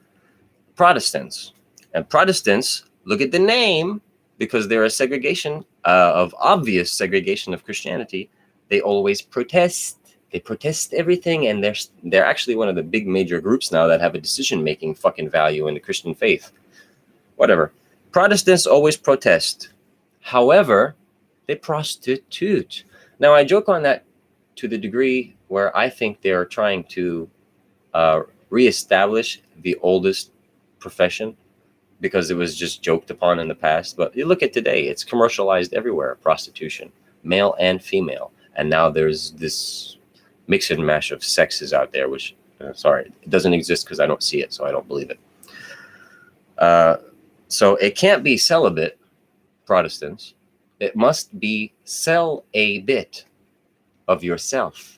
Protestants. And Protestants, look at the name, because they're a segregation of obvious segregation of Christianity. They always protest. They protest everything, and they're actually one of the big major groups now that have a decision-making fucking value in the Christian faith. Whatever. Protestants always protest. However, they prostitute. Now, I joke on that to the degree where I think they're trying to reestablish the oldest profession because it was just joked upon in the past. But you look at today, it's commercialized everywhere, prostitution, male and female. And now there's this mix and mash of sexes out there, which, sorry, it doesn't exist because I don't see it, so I don't believe it. So it can't be celibate, Protestants. It must be sell a bit of yourself.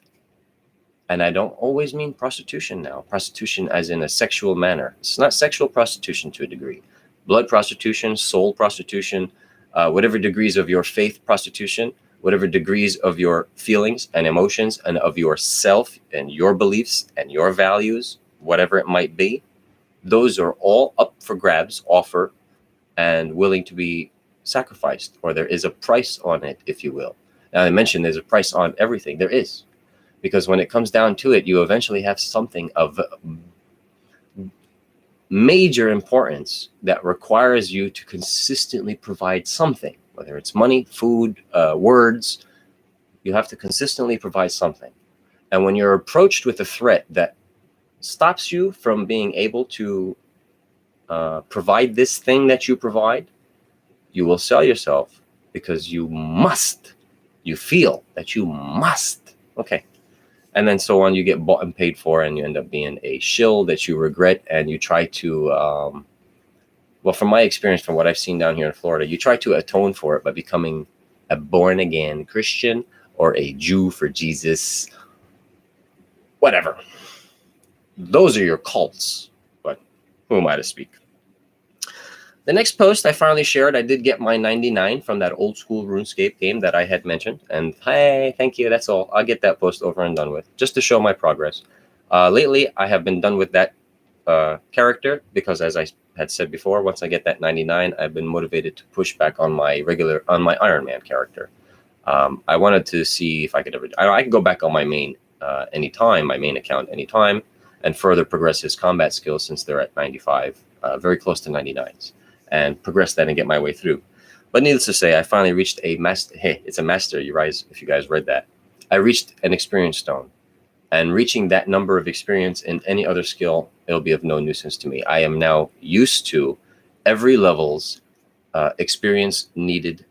And I don't always mean prostitution now. Prostitution as in a sexual manner. It's not sexual prostitution to a degree. Blood prostitution, soul prostitution, whatever degrees of your faith prostitution, whatever degrees of your feelings and emotions and of yourself and your beliefs and your values, whatever it might be, those are all up for grabs, offer, and willing to be sacrificed, or there is a price on it, if you will. Now, I mentioned there's a price on everything. There is. Because when it comes down to it, you eventually have something of major importance that requires you to consistently provide something, whether it's money, food, words. You have to consistently provide something. And when you're approached with a threat that stops you from being able to provide this thing that you provide, you will sell yourself because you must. You feel that you must. Okay. And then so on, you get bought and paid for, and you end up being a shill that you regret, and you try to, well, from my experience, from what I've seen down here in Florida, you try to atone for it by becoming a born-again Christian or a Jew for Jesus, whatever. Those are your cults, but who am I to speak? The next post I finally shared, I did get my 99 from that old school RuneScape game that I had mentioned. And hey, thank you. That's all. I'll get that post over and done with, just to show my progress. Lately, I have been done with that character because, as I had said before, once I get that 99, I've been motivated to push back on my Iron Man character. I wanted to see if I could I could go back on my main anytime, my main account anytime, and further progress his combat skills since they're at 95, very close to 99s. And progress that and get my way through. But needless to say, I finally reached a master. Hey, it's a master, you guys, if you guys read that. I reached an experience stone. And reaching that number of experience in any other skill, it'll be of no nuisance to me. I am now used to every level's experience needed.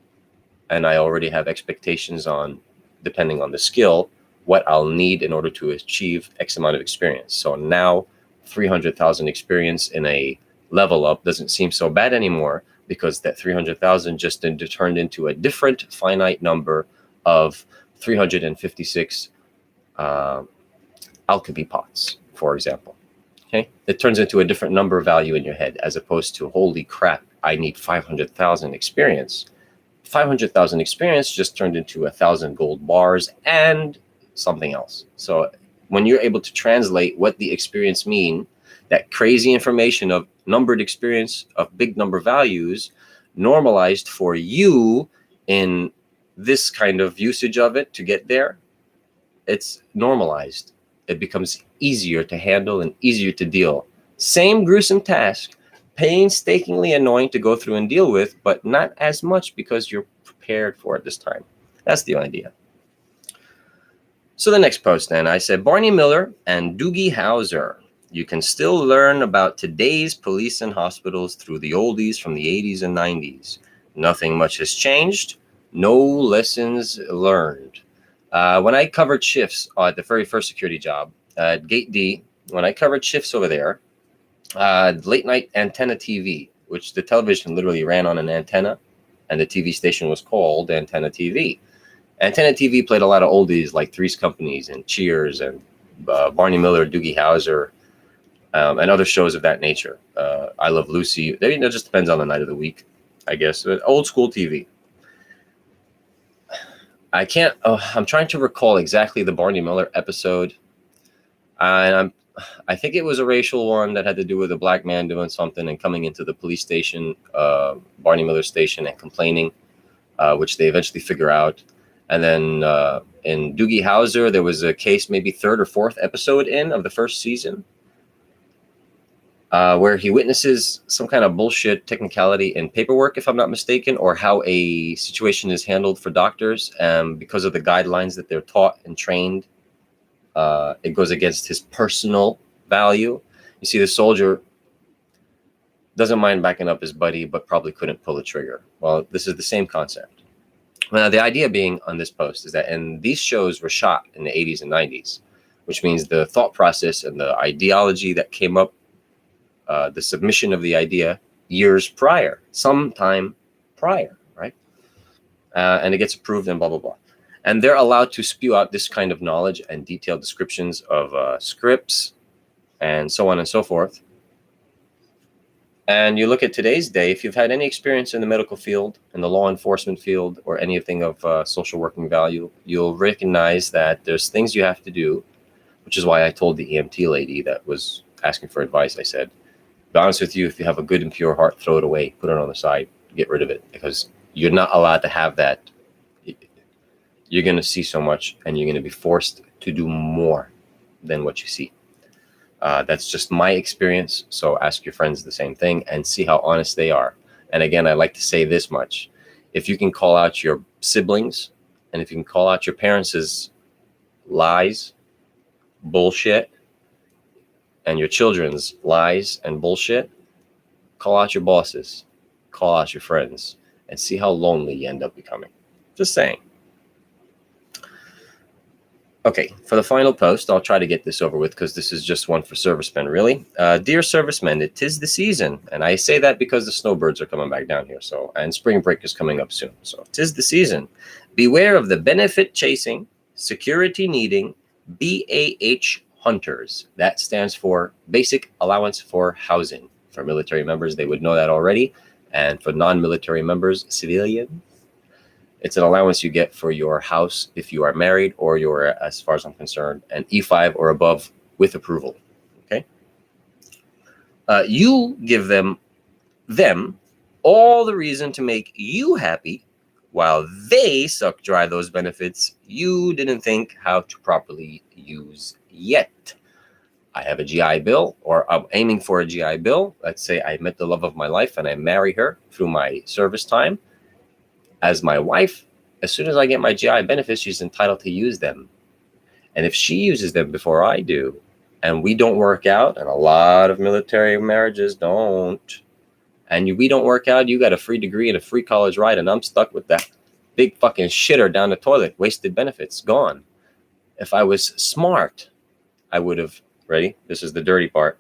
And I already have expectations on, depending on the skill, what I'll need in order to achieve X amount of experience. So now 300,000 experience in a level up doesn't seem so bad anymore, because that 300,000 just turned into a different finite number of 356 alchemy pots, for example. Okay, it turns into a different number value in your head, as opposed to, holy crap, I need 500,000 experience. 500,000 experience just turned into 1,000 gold bars and something else. So when you're able to translate what the experience mean, that crazy information of numbered experience of big number values normalized for you in this kind of usage of it to get there, it's normalized. It becomes easier to handle and easier to deal. Same gruesome task, painstakingly annoying to go through and deal with, but not as much because you're prepared for it this time. That's the idea. So the next post then, I said, Barney Miller and Doogie Howser. You can still learn about today's police and hospitals through the oldies from the 80s and 90s. Nothing much has changed. No lessons learned. When I covered shifts at the very first security job at Gate D, when I covered shifts over there, late night antenna TV, which the television literally ran on an antenna, and the TV station was called Antenna TV. Antenna TV played a lot of oldies like Three's Companies and Cheers and Barney Miller, Doogie Howser, and other shows of that nature. I Love Lucy. It just depends on the night of the week, I guess. But old school TV. I can't. I'm trying to recall exactly the Barney Miller episode, and I think it was a racial one that had to do with a black man doing something and coming into the police station, Barney Miller station, and complaining, which they eventually figure out. And then in Doogie Howser, there was a case, maybe third or fourth episode of the first season, where he witnesses some kind of bullshit technicality in paperwork, if I'm not mistaken, or how a situation is handled for doctors. Because of the guidelines that they're taught and trained, it goes against his personal value. You see, the soldier doesn't mind backing up his buddy, but probably couldn't pull the trigger. Well, this is the same concept. Now, the idea being on this post is that, and these shows were shot in the 80s and 90s, which means the thought process and the ideology that came up, the submission of the idea years prior, sometime prior, right? And it gets approved and blah, blah, blah. And they're allowed to spew out this kind of knowledge and detailed descriptions of scripts and so on and so forth. And you look at today's day, if you've had any experience in the medical field, in the law enforcement field, or anything of social working value, you'll recognize that there's things you have to do, which is why I told the EMT lady that was asking for advice, I said, be honest with you, if you have a good and pure heart, throw it away, put it on the side, get rid of it, because you're not allowed to have that. You're going to see so much, and you're going to be forced to do more than what you see. That's just my experience. So ask your friends the same thing and see how honest they are. And again, I like to say this much. If you can call out your siblings, and if you can call out your parents' lies, bullshit, and your children's lies and bullshit, call out your bosses, call out your friends, and see how lonely you end up becoming. Just saying. Okay, for the final post, I'll try to get this over with because this is just one for servicemen, really. Dear servicemen, it is the season. And I say that because the snowbirds are coming back down here. And spring break is coming up soon. So it is the season. Beware of the benefit chasing, security needing, BAH hunters. That stands for Basic Allowance for Housing. For military members, they would know that already. And for non-military members, civilians, it's an allowance you get for your house if you are married or you're, as far as I'm concerned, an E5 or above with approval. Okay. You give them all the reason to make you happy while they suck dry those benefits you didn't think how to properly use yet. I have a GI Bill, or I'm aiming for a GI Bill. Let's say I met the love of my life and I marry her through my service time. As my wife, as soon as I get my GI benefits, she's entitled to use them. And if she uses them before I do, and we don't work out, and a lot of military marriages don't, and we don't work out, you got a free degree and a free college ride, and I'm stuck with that big fucking shitter down the toilet, wasted benefits, gone. If I was smart, I would have, ready? This is the dirty part.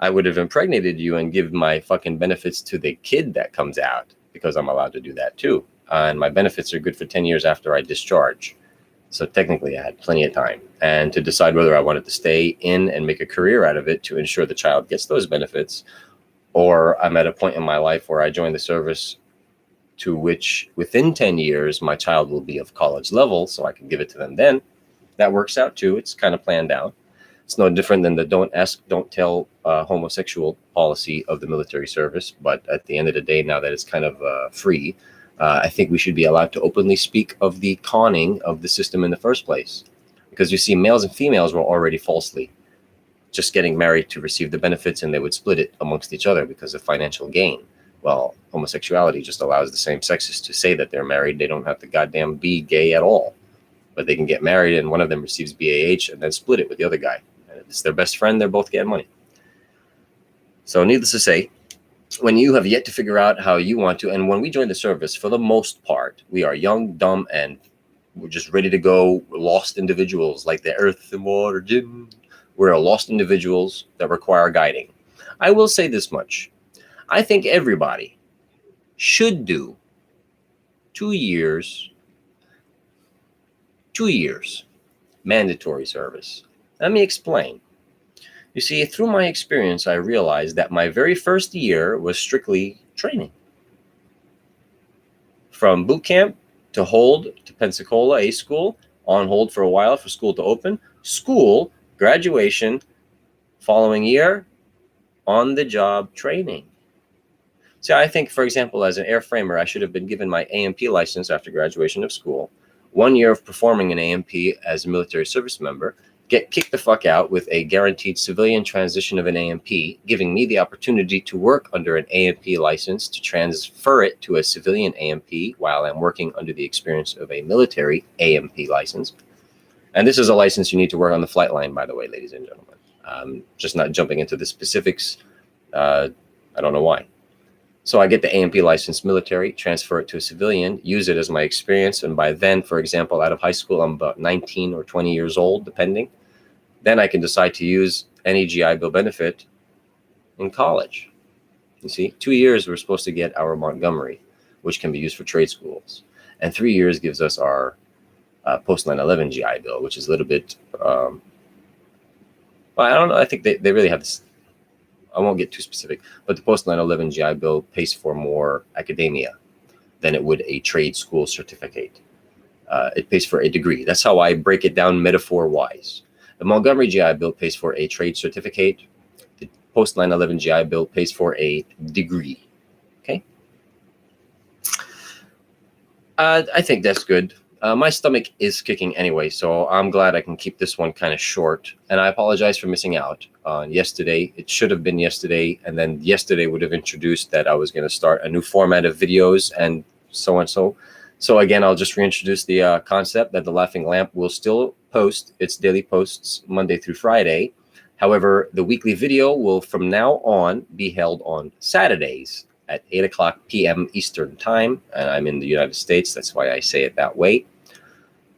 I would have impregnated you and give my fucking benefits to the kid that comes out, because I'm allowed to do that too. And my benefits are good for 10 years after I discharge. So technically I had plenty of time and to decide whether I wanted to stay in and make a career out of it to ensure the child gets those benefits, or I'm at a point in my life where I join the service to which within 10 years, my child will be of college level, so I can give it to them then. That works out too. It's kind of planned out. It's no different than the don't ask, don't tell homosexual policy of the military service. But at the end of the day, now that it's kind of free, I think we should be allowed to openly speak of the conning of the system in the first place. Because you see, males and females were already falsely just getting married to receive the benefits, and they would split it amongst each other because of financial gain. Well, homosexuality just allows the same sexes to say that they're married. They don't have to goddamn be gay at all. But they can get married and one of them receives BAH and then split it with the other guy. And it's their best friend. They're both getting money. So needless to say, when you have yet to figure out how you want to, and when we join the service, for the most part, we are young, dumb, and we're just ready to go, lost individuals like the earth and water gym. We're lost individuals that require guiding. I will say this much. I think everybody should do 2 years mandatory service. Let me explain. You see, through my experience, I realized that my very first year was strictly training. From boot camp to hold to Pensacola A school, on hold for a while for school to open, school, graduation, following year, on the job training. See, I think, for example, as an airframer, I should have been given my AMP license after graduation of school, 1 year of performing an AMP as a military service member, get kicked the fuck out with a guaranteed civilian transition of an AMP, giving me the opportunity to work under an AMP license to transfer it to a civilian AMP while I'm working under the experience of a military AMP license. And this is a license you need to work on the flight line, by the way, ladies and gentlemen. Just not jumping into the specifics. I don't know why. So I get the AMP license military, transfer it to a civilian, use it as my experience. And by then, for example, out of high school, I'm about 19 or 20 years old, depending. Then I can decide to use any GI Bill benefit in college. You see, 2 years we're supposed to get our Montgomery, which can be used for trade schools. And 3 years gives us our post 9/11 GI Bill, which is a little bit, well, I don't know. I think they really have this. I won't get too specific, but the post 9/11 GI Bill pays for more academia than it would a trade school certificate. It pays for a degree. That's how I break it down metaphor-wise. The Montgomery GI Bill pays for a trade certificate. The post 9/11 GI Bill pays for a degree. Okay. I think that's good. My stomach is kicking anyway, so I'm glad I can keep this one kind of short. And I apologize for missing out on yesterday. It should have been yesterday, and then yesterday would have introduced that I was going to start a new format of videos and so and so. So again, I'll just reintroduce the concept that the Laughing Lamp will still post its daily posts Monday through Friday. However, the weekly video will from now on be held on Saturdays at 8 o'clock p.m. Eastern Time. And I'm in the United States. That's why I say it that way.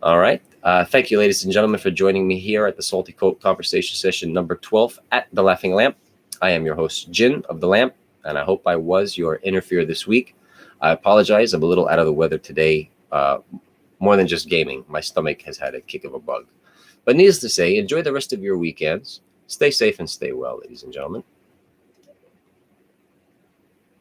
All right. Thank you, ladies and gentlemen, for joining me here at the Salty Coat Conversation Session number 12 at The Laughing Lamp. I am your host, Jin of The Lamp, and I hope I was your interferer this week. I apologize. I'm a little out of the weather today, more than just gaming. My stomach has had a kick of a bug. But needless to say, enjoy the rest of your weekends. Stay safe and stay well, ladies and gentlemen.